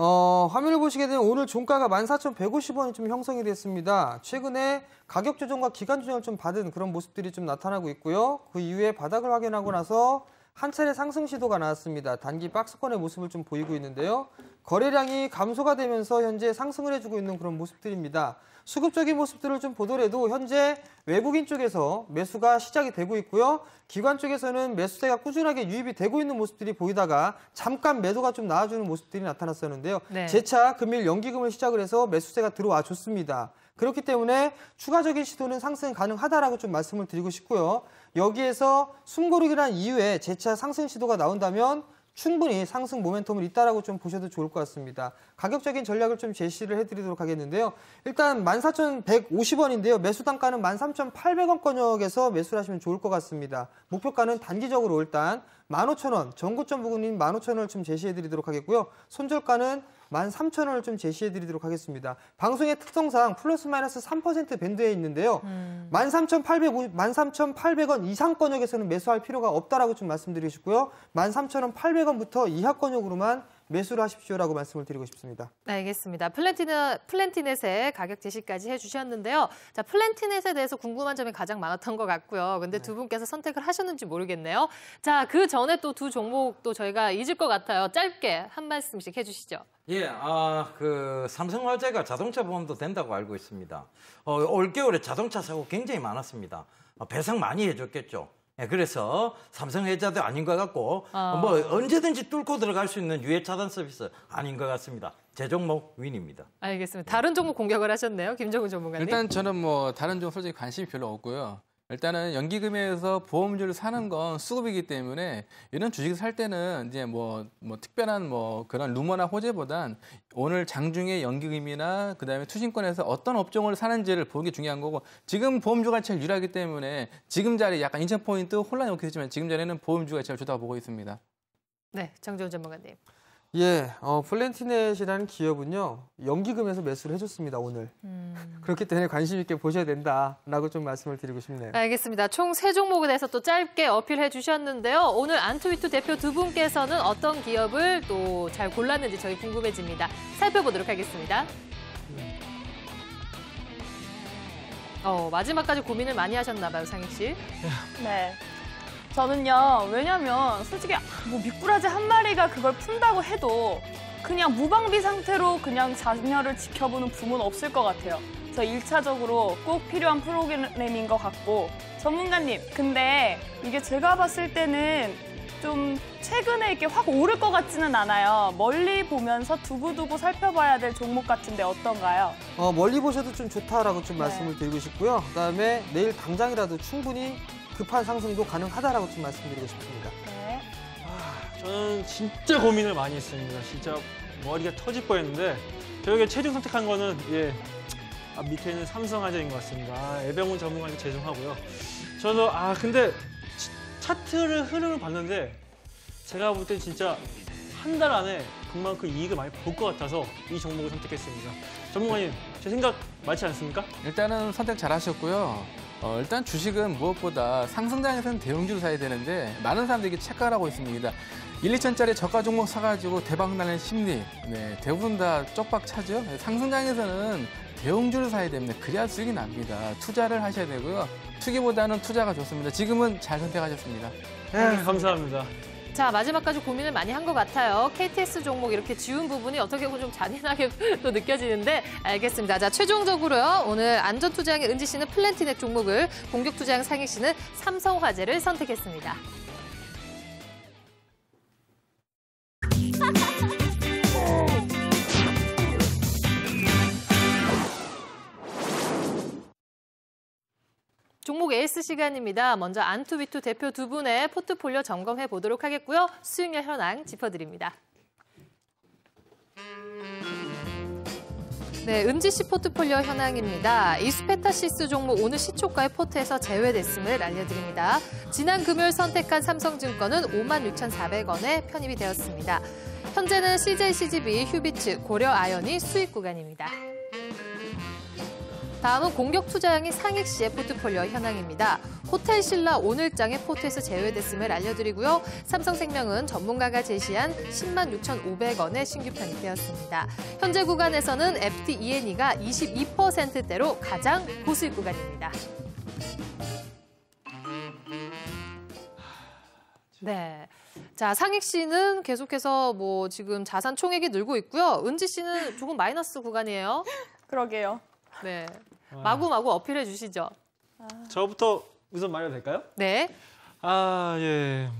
화면을 보시게 되면 오늘 종가가 14,150원이 좀 형성이 됐습니다. 최근에 가격 조정과 기간 조정을 좀 받은 그런 모습들이 좀 나타나고 있고요. 그 이후에 바닥을 확인하고 나서 한 차례 상승 시도가 나왔습니다. 단기 박스권의 모습을 좀 보이고 있는데요. 거래량이 감소가 되면서 현재 상승을 해주고 있는 그런 모습들입니다. 수급적인 모습들을 좀 보더라도 현재 외국인 쪽에서 매수가 시작이 되고 있고요. 기관 쪽에서는 매수세가 꾸준하게 유입이 되고 있는 모습들이 보이다가 잠깐 매도가 좀 나와주는 모습들이 나타났었는데요. 재차 금일 연기금을 시작을 해서 매수세가 들어와 줬습니다. 그렇기 때문에 추가적인 시도는 상승 가능하다라고 좀 말씀을 드리고 싶고요. 여기에서 숨고르기란 이후에 재차 상승 시도가 나온다면 충분히 상승 모멘텀을 있다라고 좀 보셔도 좋을 것 같습니다. 가격적인 전략을 좀 제시를 해드리도록 하겠는데요. 일단 14,150원인데요. 매수 단가는 13,800원권역에서 매수를 하시면 좋을 것 같습니다. 목표가는 단기적으로 일단 15,000원, 전고점 부근인 15,000원을 좀 제시해드리도록 하겠고요. 손절가는 13,000원을 좀 제시해드리도록 하겠습니다. 방송의 특성상 플러스 마이너스 3% 밴드에 있는데요. 13,800원 이상권역에서는 매수할 필요가 없다라고 좀 말씀드리고 싶고요. 13,800원부터 이하권역으로만 매수를 하십시오라고 말씀을 드리고 싶습니다. 네, 알겠습니다. 플랜티넷의 가격 제시까지 해주셨는데요. 자, 플랜티넷에 대해서 궁금한 점이 가장 많았던 것 같고요. 근데 두 분께서 선택을 하셨는지 모르겠네요. 자, 그 전에 또 두 종목 또 저희가 잊을 것 같아요. 짧게 한 말씀씩 해주시죠. 예, 그 삼성화재가 자동차 보험도 된다고 알고 있습니다. 올겨울에 자동차 사고 굉장히 많았습니다. 배상 많이 해줬겠죠. 예, 그래서 삼성화재도 아닌 것 같고 뭐 언제든지 뚫고 들어갈 수 있는 유해 차단 서비스 아닌 것 같습니다. 제 종목 윈입니다. 알겠습니다. 다른 종목 공격을 하셨네요, 김정우 전문가님. 일단 저는 뭐 다른 종목 솔직히 관심이 별로 없고요. 일단은 연기금에서 보험주를 사는 건 수급이기 때문에 이런 주식을 살 때는 이제 뭐 특별한 그런 루머나 호재보단 오늘 장중에 연기금이나 그다음에 투신권에서 어떤 업종을 사는지를 보는 게 중요한 거고 지금 보험주가 제일 유리하기 때문에 지금 자리 약간 인천 포인트 혼란이 오게 되지만 지금 자리에는 보험주가 제일 좋다고 보고 있습니다. 네, 정재훈 전문가님. 예, 플랜티넷이라는 기업은요 연기금에서 매수를 해줬습니다 오늘. 그렇기 때문에 관심 있게 보셔야 된다라고 좀 말씀을 드리고 싶네요. 알겠습니다. 총 3종목에 대해서 또 짧게 어필해 주셨는데요. 오늘 안투위투 대표 두 분께서는 어떤 기업을 또 잘 골랐는지 저희 궁금해집니다. 살펴보도록 하겠습니다. 마지막까지 고민을 많이 하셨나 봐요, 상익 씨. 네. 저는요, 왜냐면 솔직히 뭐 미꾸라지 한 마리가 그걸 푼다고 해도 그냥 무방비 상태로 그냥 자녀를 지켜보는 부모는 없을 것 같아요. 그래서 1차적으로 꼭 필요한 프로그램인 것 같고. 전문가님, 근데 이게 제가 봤을 때는 좀 최근에 이렇게 확 오를 것 같지는 않아요. 멀리 보면서 두고두고 살펴봐야 될 종목 같은데 어떤가요? 멀리 보셔도 좀 좋다라고 좀 말씀을 드리고 싶고요. 그다음에 내일 당장이라도 충분히 급한 상승도 가능하다라고 좀 말씀드리고 싶습니다. 네. 저는 진짜 고민을 많이 했습니다. 진짜 머리가 터질 뻔했는데 결국에 최종 선택한 거는 밑에는 삼성화재인 것 같습니다. 애병훈 전문가님 죄송하고요. 저는 근데 차트를 흐름을 봤는데 제가 볼 때 진짜 한 달 안에 그만큼 이익을 많이 볼 것 같아서 이 종목을 선택했습니다. 전문가님, 제 생각 맞지 않습니까? 일단은 선택 잘 하셨고요. 일단 주식은 무엇보다 상승장에서는 대형주를 사야 되는데 많은 사람들이 착각을 하고 있습니다. 1, 2천짜리 저가 종목 사가지고 대박 나는 심리, 대부분 다 쪽박 차죠. 상승장에서는 대형주를 사야 됩니다. 그래야 수익이 납니다. 투자를 하셔야 되고요. 투기보다는 투자가 좋습니다. 지금은 잘 선택하셨습니다. 네, 감사합니다. 자, 마지막까지 고민을 많이 한 것 같아요. KTS 종목 이렇게 지운 부분이 어떻게 보면 좀 잔인하게 또 느껴지는데 알겠습니다. 자, 최종적으로요. 오늘 안전투자형의 은지 씨는 플랜티넷 종목을, 공격투자형 상익 씨는 삼성화재를 선택했습니다. 종목 에이스 시간입니다. 먼저 안투위투 대표 두 분의 포트폴리오 점검해 보도록 하겠고요. 수익률 현황 짚어드립니다. 네, 은지 씨 포트폴리오 현황입니다. 이수페타시스 종목 오늘 시초가의 포트에서 제외됐음을 알려드립니다. 지난 금요일 선택한 삼성증권은 56,400원에 편입이 되었습니다. 현재는 CJCGB, 휴비츠, 고려아연이 수익 구간입니다. 다음은 공격투자형의 상익 씨의 포트폴리오 현황입니다. 호텔신라 오늘장의 포트에서 제외됐음을 알려드리고요. 삼성생명은 전문가가 제시한 106,500원에 신규 편입되었습니다. 현재 구간에서는 FTENE가 22%대로 가장 고수익 구간입니다. 네. 자, 상익 씨는 계속해서 지금 자산 총액이 늘고 있고요. 은지 씨는 조금 마이너스 구간이에요. 그러게요. 네. 마구마구 어필해 주시죠. 저부터 우선 말해도 될까요? 네. 예.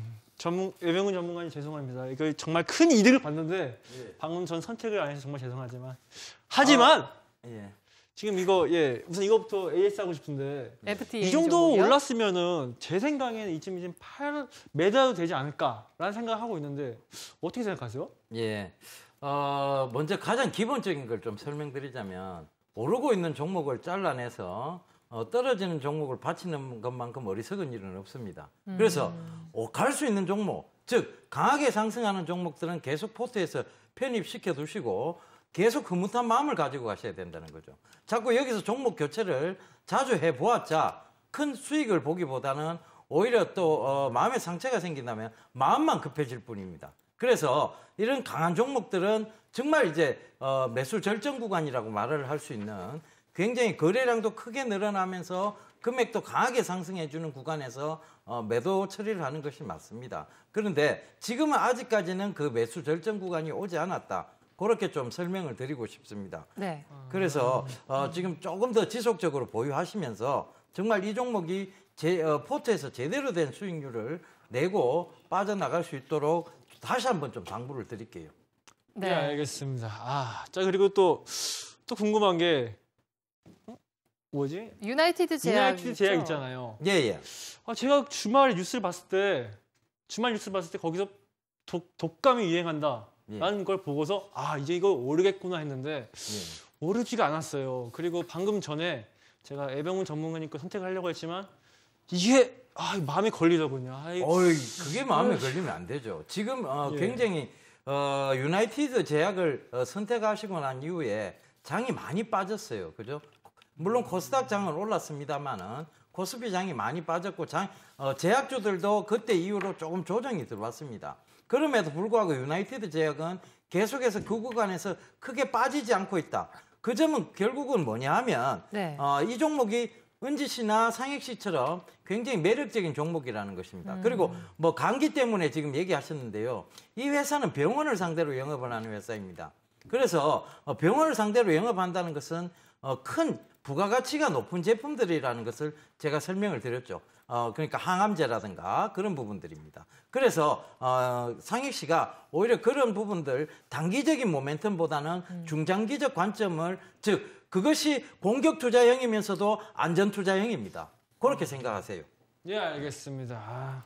애병훈 전문가님 죄송합니다. 이거 정말 큰 이득을 봤는데 방금 전 선택을 안 해서 정말 죄송하지만 지금 이거 우선 이거부터 AS 하고 싶은데 FTE 이 정도 종목이요? 올랐으면은 제 생각에는 이쯤 매도도 되지 않을까라는 생각을 하고 있는데 어떻게 생각하세요? 먼저 가장 기본적인 걸 좀 설명드리자면 오르고 있는 종목을 잘라내서 떨어지는 종목을 바치는 것만큼 어리석은 일은 없습니다. 그래서 갈 수 있는 종목, 즉 강하게 상승하는 종목들은 계속 포트에서 편입시켜 두시고 계속 흐뭇한 마음을 가지고 가셔야 된다는 거죠. 자꾸 여기서 종목 교체를 자주 해보았자 큰 수익을 보기보다는 오히려 또 마음의 상처가 생긴다면 마음만 급해질 뿐입니다. 그래서 이런 강한 종목들은 정말 이제 매수 절정 구간이라고 말을 할 수 있는 굉장히 거래량도 크게 늘어나면서 금액도 강하게 상승해주는 구간에서 매도 처리를 하는 것이 맞습니다. 그런데 지금은 아직까지는 그 매수 절정 구간이 오지 않았다. 그렇게 좀 설명을 드리고 싶습니다. 네. 그래서 지금 조금 더 지속적으로 보유하시면서 정말 이 종목이 포트에서 제대로 된 수익률을 내고 빠져나갈 수 있도록 다시 한번 좀 당부를 드릴게요. 네, 알겠습니다. 자, 그리고 또 궁금한 게 뭐지? 유나이티드 제약. 유나이티드 제약 있잖아요. 예. 제가 주말 뉴스를 봤을 때 거기서 독감이 유행한다라는 걸 보고서 이제 이거 오르겠구나 했는데 오르지가 않았어요. 그리고 방금 전에 제가 애병원 전문가님과 선택을 하려고 했지만 이게 마음에 걸리더군요. 그게 마음에 걸리면 안 되죠. 지금 굉장히 유나이티드 제약을 선택하시고 난 이후에 장이 많이 빠졌어요. 그죠? 물론 코스닥 장은 올랐습니다만은 코스피 장이 많이 빠졌고 제약주들도 그때 이후로 조금 조정이 들어왔습니다. 그럼에도 불구하고 유나이티드 제약은 계속해서 그 구간에서 크게 빠지지 않고 있다. 그 점은 결국은 뭐냐 하면 이 종목이 은지 씨나 상혁 씨처럼 굉장히 매력적인 종목이라는 것입니다. 그리고 뭐 감기 때문에 지금 얘기하셨는데요. 이 회사는 병원을 상대로 영업을 하는 회사입니다. 그래서 병원을 상대로 영업한다는 것은 큰 부가가치가 높은 제품들이라는 것을 제가 설명을 드렸죠. 그러니까 항암제라든가 그런 부분들입니다. 그래서 상혁 씨가 오히려 그런 부분들 단기적인 모멘텀보다는 중장기적 관점을 그것이 공격 투자형이면서도 안전 투자형입니다. 그렇게 생각하세요. 예, 알겠습니다.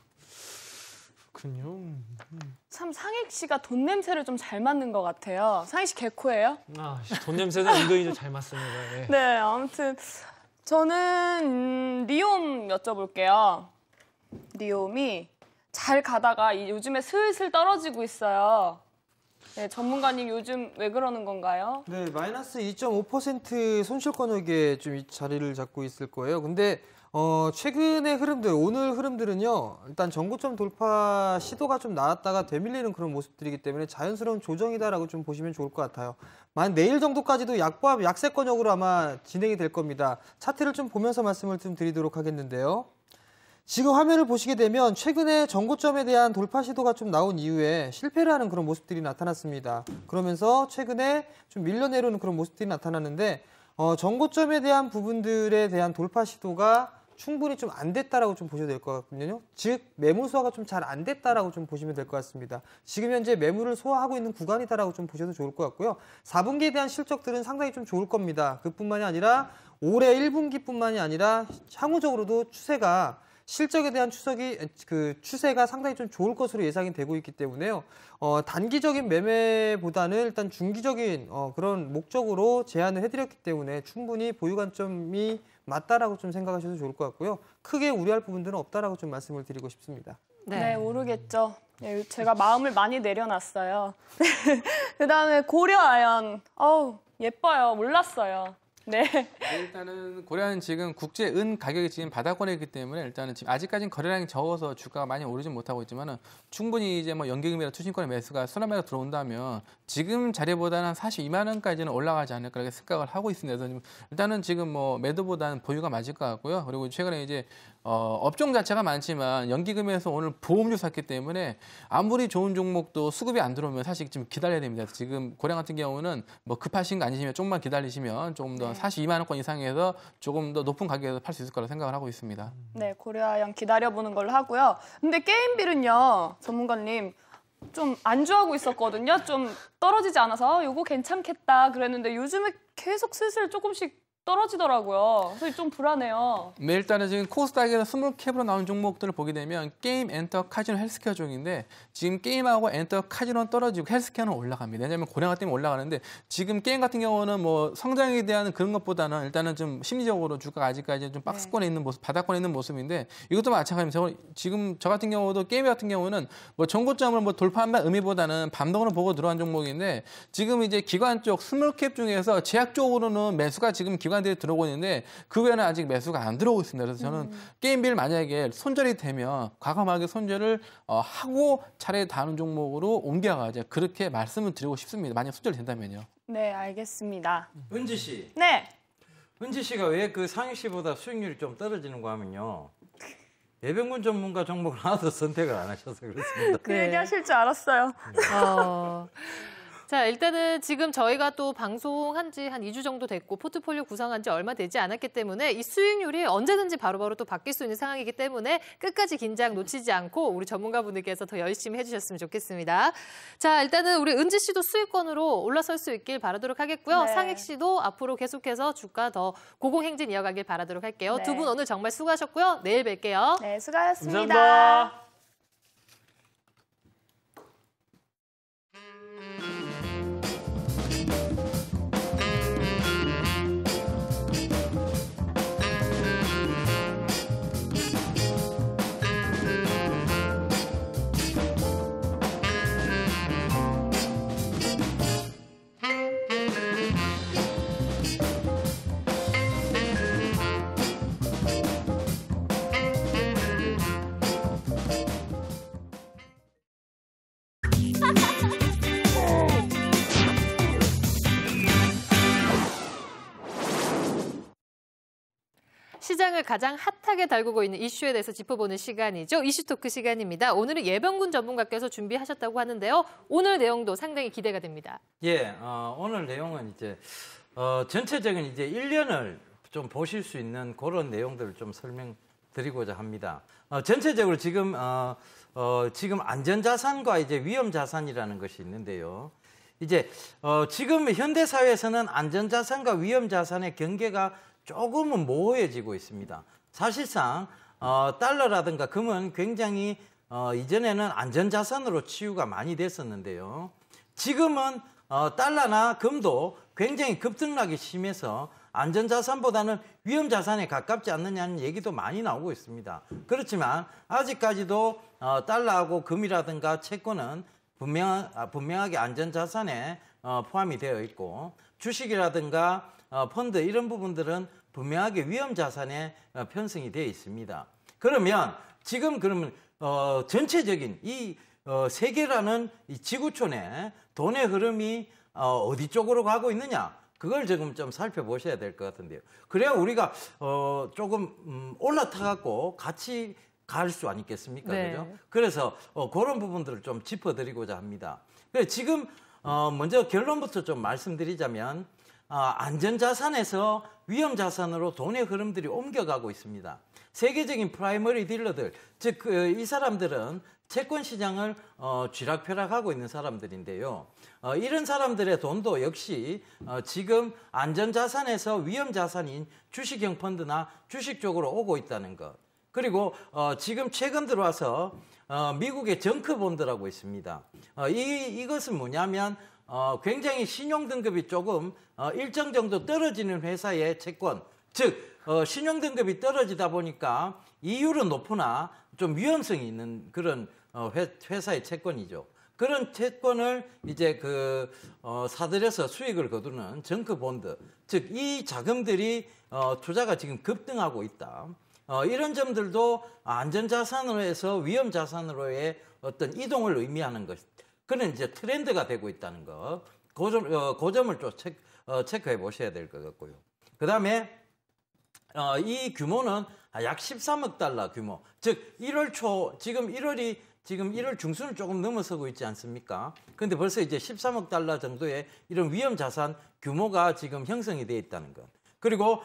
그렇군요. 참 상익 씨가 돈 냄새를 좀 잘 맡는 것 같아요. 상익 씨 개코예요? 돈 냄새는 은근히 좀 잘 맡습니다. 예. 네, 아무튼 저는 리옴 여쭤볼게요. 리옴이 잘 가다가 요즘에 슬슬 떨어지고 있어요. 네, 전문가님 요즘 왜 그러는 건가요? 네, 마이너스 2.5% 손실권역에 좀 자리를 잡고 있을 거예요. 근데 최근의 흐름들, 오늘 흐름들은요, 일단 전고점 돌파 시도가 좀 나왔다가 되밀리는 그런 모습들이기 때문에 자연스러운 조정이다라고 좀 보시면 좋을 것 같아요. 만 내일 정도까지도 약세권역으로 아마 진행이 될 겁니다. 차트를 좀 보면서 말씀을 좀 드리도록 하겠는데요. 지금 화면을 보시게 되면 최근에 전고점에 대한 돌파 시도가 좀 나온 이후에 실패를 하는 그런 모습들이 나타났습니다. 그러면서 최근에 좀 밀려내려는 그런 모습들이 나타났는데 전고점에 대한 부분들에 대한 돌파 시도가 충분히 좀 안 됐다라고 좀 보셔도 될 것 같거든요. 즉 매물 소화가 좀 잘 안 됐다라고 좀 보시면 될 것 같습니다. 지금 현재 매물을 소화하고 있는 구간이다라고 좀 보셔도 좋을 것 같고요. 4분기에 대한 실적들은 상당히 좀 좋을 겁니다. 그뿐만이 아니라 올해 1분기뿐만이 아니라 향후적으로도 실적에 대한 추세가 상당히 좀 좋을 것으로 예상이 되고 있기 때문에요. 단기적인 매매보다는 일단 중기적인 그런 목적으로 제안을 해드렸기 때문에 충분히 보유 관점이 맞다라고 좀 생각하셔도 좋을 것 같고요. 크게 우려할 부분들은 없다라고 좀 말씀을 드리고 싶습니다. 네, 오르겠죠. 네, 제가 마음을 많이 내려놨어요. 그다음에 고려아연. 예뻐요. 몰랐어요. 네. 일단은 고려는 지금 국제 은 가격이 지금 바닥권에 있기 때문에 일단은 지금 아직까지는 거래량이 적어서 주가가 많이 오르지 못하고 있지만은 충분히 이제 뭐 연기금이나 투신권의 매수가 순환매가 들어온다면 지금 자리보다는 한 42만 원까지는 올라가지 않을까 이렇게 생각을 하고 있습니다. 그래서 일단은 지금 뭐 매도보다는 보유가 맞을 것 같고요. 그리고 최근에 이제 업종 자체가 많지만 연기금에서 오늘 보험료 샀기 때문에 아무리 좋은 종목도 수급이 안 들어오면 사실 좀 기다려야 됩니다. 지금 고량 같은 경우는 뭐 급하신 거 아니시면 조금만 기다리시면 조금 더 42만 원권 이상에서 조금 더 높은 가격에서 팔 수 있을 거라고 생각을 하고 있습니다. 네, 고려아연 기다려보는 걸로 하고요. 근데 게임빌은요, 전문가님 좀 안주하고 있었거든요. 좀 떨어지지 않아서 요거 괜찮겠다 그랬는데 요즘에 계속 슬슬 조금씩 떨어지더라고요. 그래서 좀 불안해요. 네, 일단은 지금 코스닥에서 스몰캡으로 나온 종목들을 보게 되면 게임, 엔터, 카지노, 헬스케어 쪽인데 지금 게임하고 엔터, 카지노는 떨어지고 헬스케어는 올라갑니다. 왜냐하면 고량화 때문에 올라가는데 지금 게임 같은 경우는 뭐 성장에 대한 그런 것보다는 일단은 좀 심리적으로 주가가 아직까지 좀 박스권에 있는 모습, 바닥권에 있는 모습인데 이것도 마찬가지입니다. 지금 저 같은 경우도 게임 같은 경우는 뭐 전고점을 뭐 돌파한다는 의미보다는 밤동으로 보고 들어간 종목인데 지금 이제 기관 쪽 스몰캡 중에서 제약 쪽으로는 매수가 지금 기관들이 들어오고 있는데 그 외에는 아직 매수가 안 들어오고 있습니다. 그래서 저는 게임빌 만약에 손절이 되면 과감하게 손절을 하고 차례에 다른 종목으로 옮겨가자 그렇게 말씀을 드리고 싶습니다. 만약 손절이 된다면요. 네, 알겠습니다. 은지 씨. 네. 은지 씨가 왜 그 상익 씨보다 수익률이 좀 떨어지는 거 하면요. 예병군 전문가 종목을 하나도 선택을 안 하셔서 그렇습니다. 그 얘기 하실 줄 알았어요. 자, 일단은 지금 저희가 또 방송한 지 한 2주 정도 됐고 포트폴리오 구성한 지 얼마 되지 않았기 때문에 이 수익률이 언제든지 바로바로 또 바뀔 수 있는 상황이기 때문에 끝까지 긴장 놓치지 않고 우리 전문가분들께서 더 열심히 해주셨으면 좋겠습니다. 자, 일단은 우리 은지 씨도 수익권으로 올라설 수 있길 바라도록 하겠고요. 네. 상익 씨도 앞으로 계속해서 주가 더 고공행진 이어가길 바라도록 할게요. 네. 두 분 오늘 정말 수고하셨고요. 내일 뵐게요. 네, 수고하셨습니다. 감사합니다. 시장을 가장 핫하게 달구고 있는 이슈에 대해서 짚어보는 시간이죠. 이슈 토크 시간입니다. 오늘은 예병군 전문가께서 준비하셨다고 하는데요. 오늘 내용도 상당히 기대가 됩니다. 예, 오늘 내용은 이제 전체적인 이제 1년을 좀 보실 수 있는 그런 내용들을 좀 설명드리고자 합니다. 전체적으로 지금 지금 안전자산과 이제 위험자산이라는 것이 있는데요. 이제 지금 현대 사회에서는 안전자산과 위험자산의 경계가 조금은 모호해지고 있습니다. 사실상 달러라든가 금은 굉장히 이전에는 안전자산으로 치유가 많이 됐었는데요. 지금은 달러나 금도 굉장히 급등락이 심해서 안전자산보다는 위험자산에 가깝지 않느냐는 얘기도 많이 나오고 있습니다. 그렇지만 아직까지도 달러하고 금이라든가 채권은 분명하게 안전자산에 포함이 되어 있고 주식이라든가 펀드 이런 부분들은 분명하게 위험자산에 편성이 되어 있습니다. 그러면 지금 전체적인 이 세계라는 이 지구촌에 돈의 흐름이 어디 쪽으로 가고 있느냐 그걸 지금 좀 살펴보셔야 될 것 같은데요. 그래야 우리가 조금 올라타갖고 같이 갈 수 아니겠습니까? 네. 그죠? 그래서 그런 부분들을 좀 짚어드리고자 합니다. 지금 먼저 결론부터 좀 말씀드리자면 안전자산에서 위험자산으로 돈의 흐름들이 옮겨가고 있습니다. 세계적인 프라이머리 딜러들, 즉 이 사람들은 채권 시장을 쥐락펴락하고 있는 사람들인데요. 이런 사람들의 돈도 역시 지금 안전자산에서 위험자산인 주식형 펀드나 주식 쪽으로 오고 있다는 것. 그리고 지금 최근 들어와서 미국의 정크본드라고 있습니다. 이것은 뭐냐면 굉장히 신용등급이 조금 일정 정도 떨어지는 회사의 채권, 즉 신용등급이 떨어지다 보니까 이율은 높으나 좀 위험성이 있는 그런 회사의 채권이죠. 그런 채권을 이제 사들여서 수익을 거두는 정크본드, 즉 이 자금들이 투자가 지금 급등하고 있다. 이런 점들도 안전자산으로에서 위험자산으로의 어떤 이동을 의미하는 것. 그런 이제 트렌드가 되고 있다는 것. 그 점을 좀 체크해 보셔야 될 것 같고요. 그 다음에 이 규모는 약 13억 달러 규모. 즉 1월 초 지금 1월 중순을 조금 넘어서고 있지 않습니까? 그런데 벌써 이제 13억 달러 정도의 이런 위험 자산 규모가 지금 형성이 되어 있다는 것. 그리고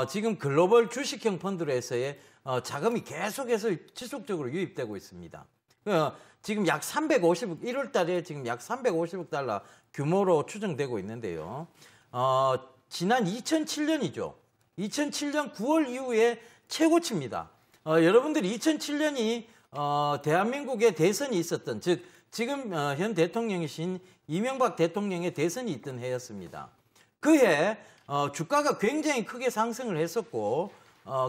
지금 글로벌 주식형 펀드로서의 자금이 계속해서 지속적으로 유입되고 있습니다. 지금 약 1월 달에 지금 약 350억 달러 규모로 추정되고 있는데요. 지난 2007년이죠. 2007년 9월 이후에 최고치입니다. 여러분들이 2007년이 대한민국의 대선이 있었던, 즉 지금 현 대통령이신 이명박 대통령의 대선이 있던 해였습니다. 그해 주가가 굉장히 크게 상승을 했었고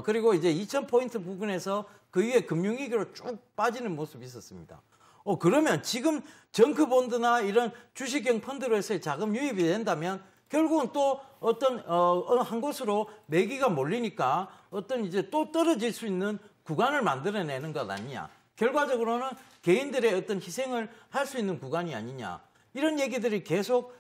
그리고 이제 2000포인트 부근에서 그 위에 금융위기로 쭉 빠지는 모습이 있었습니다. 그러면 지금 정크본드나 이런 주식형 펀드로서의 자금 유입이 된다면 결국은 또 어떤 한 곳으로 매기가 몰리니까 어떤 이제 또 떨어질 수 있는 구간을 만들어내는 것 아니냐. 결과적으로는 개인들의 어떤 희생을 할 수 있는 구간이 아니냐. 이런 얘기들이 계속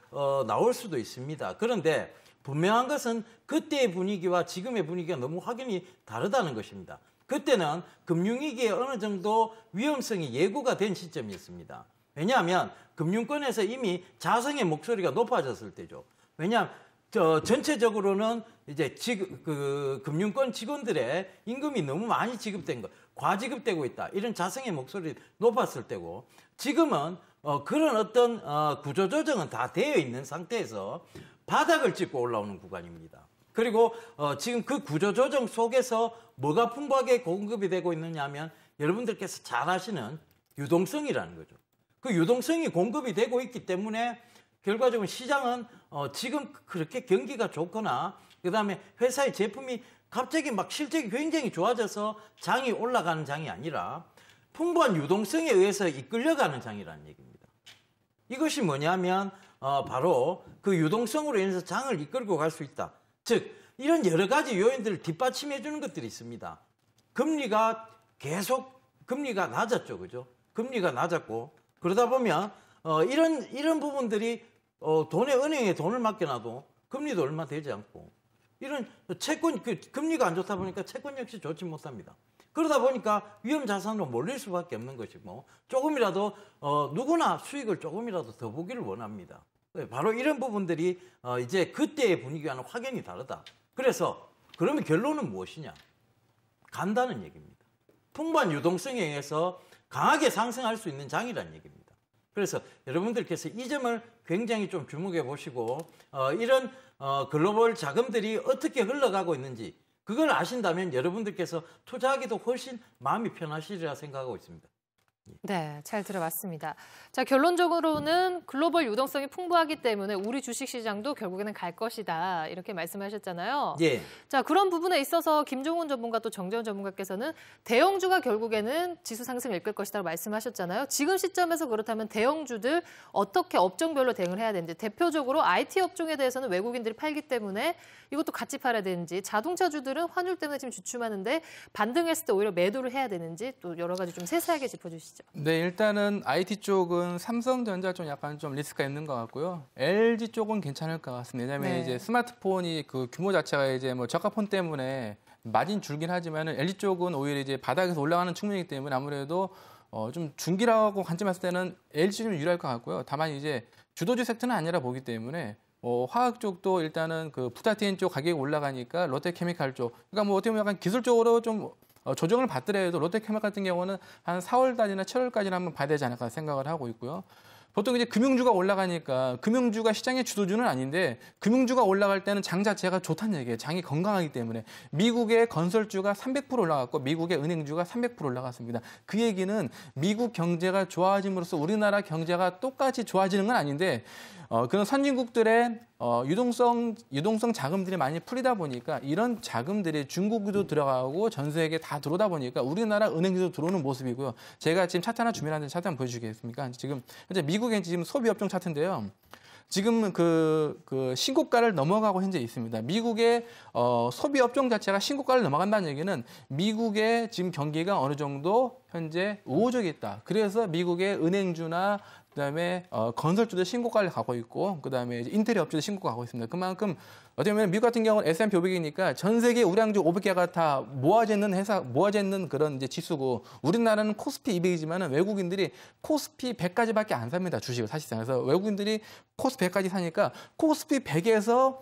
나올 수도 있습니다. 그런데 분명한 것은 그때의 분위기와 지금의 분위기가 너무 확연히 다르다는 것입니다. 그때는 금융위기에 어느 정도 위험성이 예고가 된 시점이었습니다. 왜냐하면 금융권에서 이미 자성의 목소리가 높아졌을 때죠. 왜냐하면 전체적으로는 이제 금융권 직원들의 임금이 너무 많이 지급된 거, 과지급되고 있다. 이런 자성의 목소리 높았을 때고, 지금은 그런 어떤 구조조정은 다 되어 있는 상태에서 바닥을 찍고 올라오는 구간입니다. 그리고 지금 그 구조조정 속에서 뭐가 풍부하게 공급이 되고 있느냐 하면 여러분들께서 잘 아시는 유동성이라는 거죠. 그 유동성이 공급이 되고 있기 때문에 결과적으로 시장은 지금 그렇게 경기가 좋거나 그다음에 회사의 제품이 갑자기 막 실적이 굉장히 좋아져서 장이 올라가는 장이 아니라 풍부한 유동성에 의해서 이끌려가는 장이라는 얘기입니다. 이것이 뭐냐면 바로 그 유동성으로 인해서 장을 이끌고 갈 수 있다. 즉 이런 여러 가지 요인들을 뒷받침해 주는 것들이 있습니다. 금리가 낮았죠, 그죠? 금리가 낮았고 그러다 보면 이런 부분들이 은행에 돈을 맡겨놔도 금리도 얼마 되지 않고 이런 채권 금리가 안 좋다 보니까 채권 역시 좋지 못합니다. 그러다 보니까 위험 자산으로 몰릴 수밖에 없는 것이고 조금이라도 누구나 수익을 조금이라도 더 보기를 원합니다. 바로 이런 부분들이 이제 그때의 분위기와는 확연히 다르다. 그래서 그러면 결론은 무엇이냐? 간다는 얘기입니다. 풍부한 유동성에 의해서 강하게 상승할 수 있는 장이라는 얘기입니다. 그래서 여러분들께서 이 점을 굉장히 좀 주목해 보시고 이런 글로벌 자금들이 어떻게 흘러가고 있는지 그걸 아신다면 여러분들께서 투자하기도 훨씬 마음이 편하시리라 생각하고 있습니다. 네, 잘 들어봤습니다. 자, 결론적으로는 글로벌 유동성이 풍부하기 때문에 우리 주식시장도 결국에는 갈 것이다. 이렇게 말씀하셨잖아요. 예. 자, 그런 부분에 있어서 김종훈 전문가 또 정재훈 전문가께서는 대형주가 결국에는 지수 상승을 이끌 것이라고 말씀하셨잖아요. 지금 시점에서 그렇다면 대형주들 어떻게 업종별로 대응을 해야 되는지, 대표적으로 IT 업종에 대해서는 외국인들이 팔기 때문에 이것도 같이 팔아야 되는지, 자동차주들은 환율 때문에 지금 주춤하는데 반등했을 때 오히려 매도를 해야 되는지 또 여러 가지 좀 세세하게 짚어주시죠. 네, 일단은 IT 쪽은 삼성전자 좀 약간 좀 리스크가 있는 것 같고요. LG 쪽은 괜찮을 것 같습니다. 왜냐하면 이제 스마트폰이 그 규모 자체가 이제 뭐 저가폰 때문에 마진 줄긴 하지만은 LG 쪽은 오히려 이제 바닥에서 올라가는 측면이기 때문에 아무래도 좀 중기라고 관점했을 때는 LG 좀 유리할 것 같고요. 다만 이제 주도주 섹터는 아니라 보기 때문에 화학 쪽도 일단은 그 부타티엔 쪽 가격이 올라가니까 롯데케미칼 쪽, 그러니까 뭐 어떻게 보면 약간 기술적으로 좀 조정을 받더라도 롯데케미칼 같은 경우는 한 4월 달이나 7월까지는 한번 봐야 되지 않을까 생각을 하고 있고요. 보통 이제 금융주가 올라가니까 금융주가 시장의 주도주는 아닌데 금융주가 올라갈 때는 장 자체가 좋다는 얘기예요. 장이 건강하기 때문에. 미국의 건설주가 300% 올라갔고 미국의 은행주가 300% 올라갔습니다. 그 얘기는 미국 경제가 좋아짐으로써 우리나라 경제가 똑같이 좋아지는 건 아닌데 그런 선진국들의 유동성 자금들이 많이 풀리다 보니까 이런 자금들이 중국도 들어가고 전 세계 다 들어오다 보니까 우리나라 은행도 들어오는 모습이고요. 제가 지금 차트 하나 준비하는데 차트 한번 보여주시겠습니까? 지금 현재 미국의 지금 소비업종 차트인데요. 지금 그 신고가를 넘어가고 현재 있습니다. 미국의 소비업종 자체가 신고가를 넘어간다는 얘기는 미국의 지금 경기가 어느 정도 현재 우호적이 있다. 그래서 미국의 은행주나 그다음에 건설주도 신고가를 가고 있고 그다음에 이제 인테리어 업주도 신고가 가고 있습니다. 그만큼 어떻게 보면 미국 같은 경우는 S&P 500이니까 전 세계 우량주 500개가 다 모아져 있는 그런 이제 지수고 우리나라는 코스피 200이지만은 외국인들이 코스피 100까지밖에 안 삽니다. 주식을 사실상. 그래서 외국인들이 코스피 100까지 사니까 코스피 100에서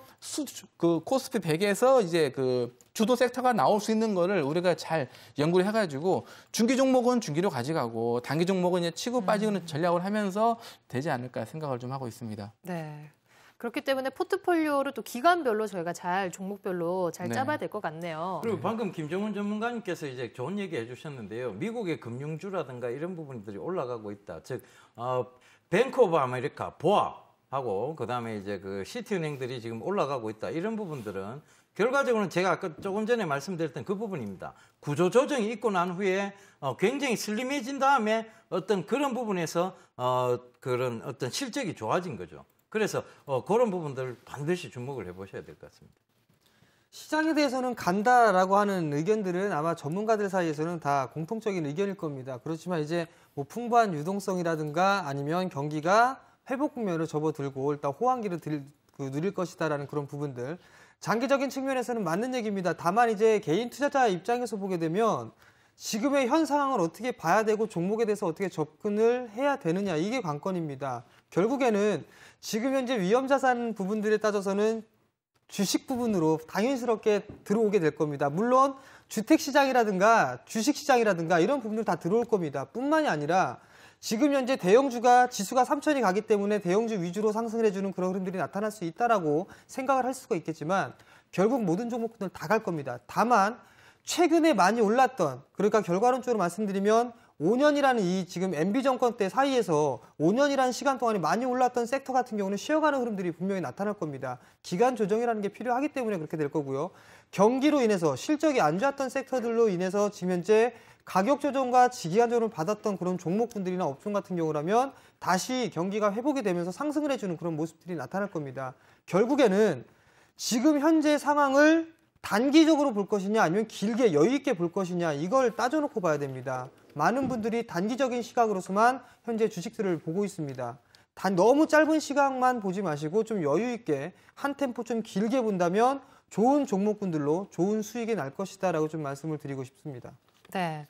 코스피 100에서 이제 그 주도 섹터가 나올 수 있는 거를 우리가 잘 연구를 해가지고 중기 종목은 중기로 가져가고 단기 종목은 이제 치고 빠지는 전략을 하면서 되지 않을까 생각을 좀 하고 있습니다. 네. 그렇기 때문에 포트폴리오를 또 기관별로 저희가 종목별로 잘 짜봐야 될 것 같네요. 그리고 방금 김정훈 전문가님께서 이제 좋은 얘기 해주셨는데요. 미국의 금융주라든가 이런 부분들이 올라가고 있다. 즉, 뱅크 오브 아메리카, 보아하고 그다음에 이제 그 시티은행들이 지금 올라가고 있다. 이런 부분들은 결과적으로는 제가 아까 조금 전에 말씀드렸던 그 부분입니다. 구조 조정이 있고 난 후에 굉장히 슬림해진 다음에 어떤 그런 부분에서 그런 어떤 실적이 좋아진 거죠. 그래서 그런 부분들 반드시 주목을 해보셔야 될 것 같습니다. 시장에 대해서는 간다라고 하는 의견들은 아마 전문가들 사이에서는 다 공통적인 의견일 겁니다. 그렇지만 이제 뭐 풍부한 유동성이라든가 아니면 경기가 회복 국면을 접어들고 일단 호황기를 누릴 것이다라는 그런 부분들. 장기적인 측면에서는 맞는 얘기입니다. 다만 이제 개인 투자자 입장에서 보게 되면 지금의 현 상황을 어떻게 봐야 되고 종목에 대해서 어떻게 접근을 해야 되느냐 이게 관건입니다. 결국에는 지금 현재 위험자산 부분들에 따져서는 주식 부분으로 당연스럽게 들어오게 될 겁니다. 물론 주택시장이라든가 주식시장이라든가 이런 부분들 다 들어올 겁니다. 뿐만이 아니라 지금 현재 대형주가 지수가 3천이 가기 때문에 대형주 위주로 상승을 해주는 그런 흐름들이 나타날 수 있다라고 생각을 할 수가 있겠지만 결국 모든 종목들 다 갈 겁니다. 다만 최근에 많이 올랐던, 그러니까 결과론적으로 말씀드리면 5년이라는 이 지금 MB 정권 때 사이에서 5년이라는 시간 동안에 많이 올랐던 섹터 같은 경우는 쉬어가는 흐름들이 분명히 나타날 겁니다. 기간 조정이라는 게 필요하기 때문에 그렇게 될 거고요. 경기로 인해서 실적이 안 좋았던 섹터들로 인해서 지금 현재 가격 조정과 기간 조정을 받았던 그런 종목군들이나 업종 같은 경우라면 다시 경기가 회복이 되면서 상승을 해주는 그런 모습들이 나타날 겁니다. 결국에는 지금 현재 상황을 단기적으로 볼 것이냐 아니면 길게 여유 있게 볼 것이냐 이걸 따져놓고 봐야 됩니다. 많은 분들이 단기적인 시각으로서만 현재 주식들을 보고 있습니다. 너무 짧은 시각만 보지 마시고 좀 여유 있게 한 템포 좀 길게 본다면 좋은 종목군들로 좋은 수익이 날 것이다라고 좀 말씀을 드리고 싶습니다. 네.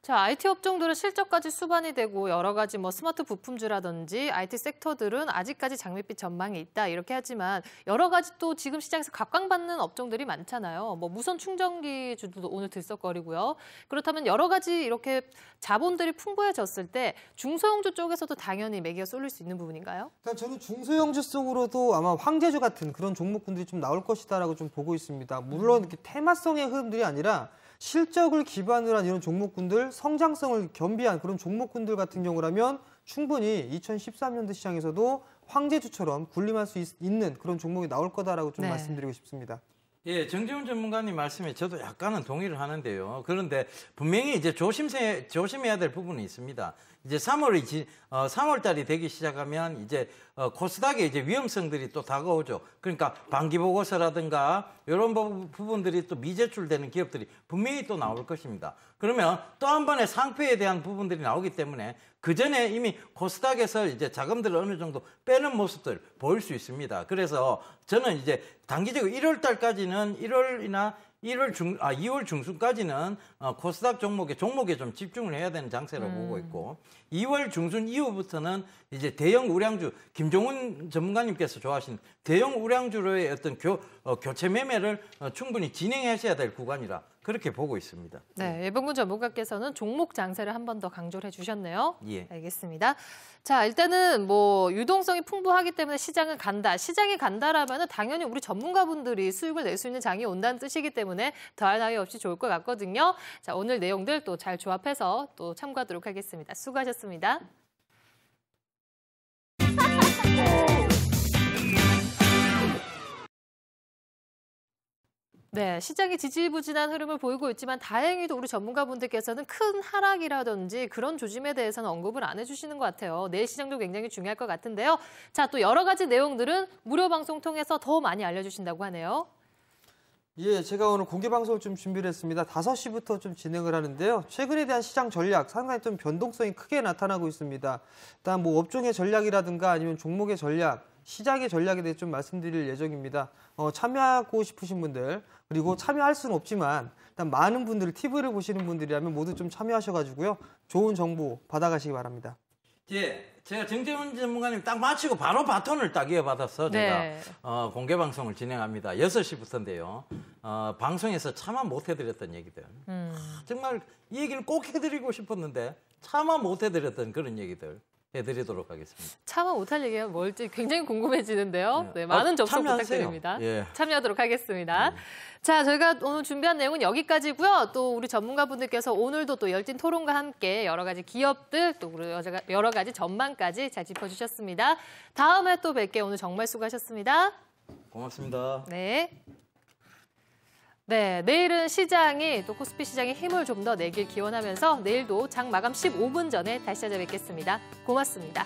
자, IT 업종들은 실적까지 수반이 되고 여러 가지 스마트 부품주라든지 IT 섹터들은 아직까지 장밋빛 전망이 있다 이렇게 하지만 여러 가지 또 지금 시장에서 각광받는 업종들이 많잖아요. 무선 충전기주도 오늘 들썩거리고요. 그렇다면 여러 가지 이렇게 자본들이 풍부해졌을 때 중소형주 쪽에서도 당연히 매기가 쏠릴 수 있는 부분인가요? 그러니까 저는 중소형주 속으로도 아마 황제주 같은 그런 종목군들이 좀 나올 것이다라고 좀 보고 있습니다. 물론 이렇게 테마성의 흐름들이 아니라 실적을 기반으로 한 이런 종목군들, 성장성을 겸비한 그런 종목군들 같은 경우라면 충분히 2013년도 시장에서도 황제주처럼 군림할 수 있는 그런 종목이 나올 거다라고 좀 말씀드리고 싶습니다. 예, 정재훈 전문가님 말씀에 저도 약간은 동의를 하는데요. 그런데 분명히 이제 조심해야 될 부분이 있습니다. 이제 3월달이 되기 시작하면 이제 코스닥에 이제 위험성들이 또 다가오죠. 그러니까 반기 보고서라든가 이런 부분들이 또 미제출되는 기업들이 분명히 또 나올 것입니다. 그러면 또 한 번의 상패에 대한 부분들이 나오기 때문에 그 전에 이미 코스닥에서 이제 자금들을 어느 정도 빼는 모습들 보일 수 있습니다. 그래서 저는 이제 단기적으로 1월달까지는 2월 중순까지는 코스닥 종목에 좀 집중을 해야 되는 장세라고 보고 있고 2월 중순 이후부터는 이제 대형 우량주, 김종훈 전문가님께서 좋아하시는 대형 우량주로의 어떤 교체 매매를 충분히 진행하셔야 될 구간이라 그렇게 보고 있습니다. 네, 예병군 전문가께서는 종목 장세를 한 번 더 강조를 해주셨네요. 예. 알겠습니다. 자, 일단은 유동성이 풍부하기 때문에 시장은 간다. 시장이 간다라면 당연히 우리 전문가분들이 수익을 낼 수 있는 장이 온다는 뜻이기 때문에 더할 나위 없이 좋을 것 같거든요. 자, 오늘 내용들 또 잘 조합해서 또 참고하도록 하겠습니다. 수고하셨습니다. 네, 시장이 지지부진한 흐름을 보이고 있지만 다행히도 우리 전문가분들께서는 큰 하락이라든지 그런 조짐에 대해서는 언급을 안 해주시는 것 같아요. 내일 시장도 굉장히 중요할 것 같은데요. 자, 또 여러 가지 내용들은 무료 방송 통해서 더 많이 알려주신다고 하네요. 예, 제가 오늘 공개 방송을 좀 준비를 했습니다. 5시부터 좀 진행을 하는데요. 최근에 대한 시장 전략 상당히 좀 변동성이 크게 나타나고 있습니다. 일단 업종의 전략이라든가 아니면 종목의 전략, 시장의 전략에 대해 좀 말씀드릴 예정입니다. 참여하고 싶으신 분들, 그리고 참여할 수는 없지만 일단 많은 분들, TV를 보시는 분들이라면 모두 좀 참여하셔가지고요. 좋은 정보 받아가시기 바랍니다. 예, 제가 정재훈 전문가님 딱 마치고 바로 바톤을 딱 이어받아서 제가 공개 방송을 진행합니다. 6시부터인데요. 방송에서 차마 못 해드렸던 얘기들. 정말 이 얘기를 꼭 해드리고 싶었는데 차마 못 해드렸던 그런 얘기들. 해드리도록 하겠습니다. 차마 못할 얘기가 뭘지 굉장히 궁금해지는데요. 네, 많은 접속 부탁드립니다. 예. 참여하도록 하겠습니다. 자, 저희가 오늘 준비한 내용은 여기까지고요. 또 우리 전문가분들께서 오늘도 또 열띤 토론과 함께 여러 가지 기업들, 또 여러 가지 전망까지 잘 짚어주셨습니다. 다음에 또 뵐게요. 오늘 정말 수고하셨습니다. 고맙습니다. 네. 네, 내일은 시장이 또 코스피 시장의 힘을 좀 더 내길 기원하면서 내일도 장 마감 15분 전에 다시 찾아뵙겠습니다. 고맙습니다.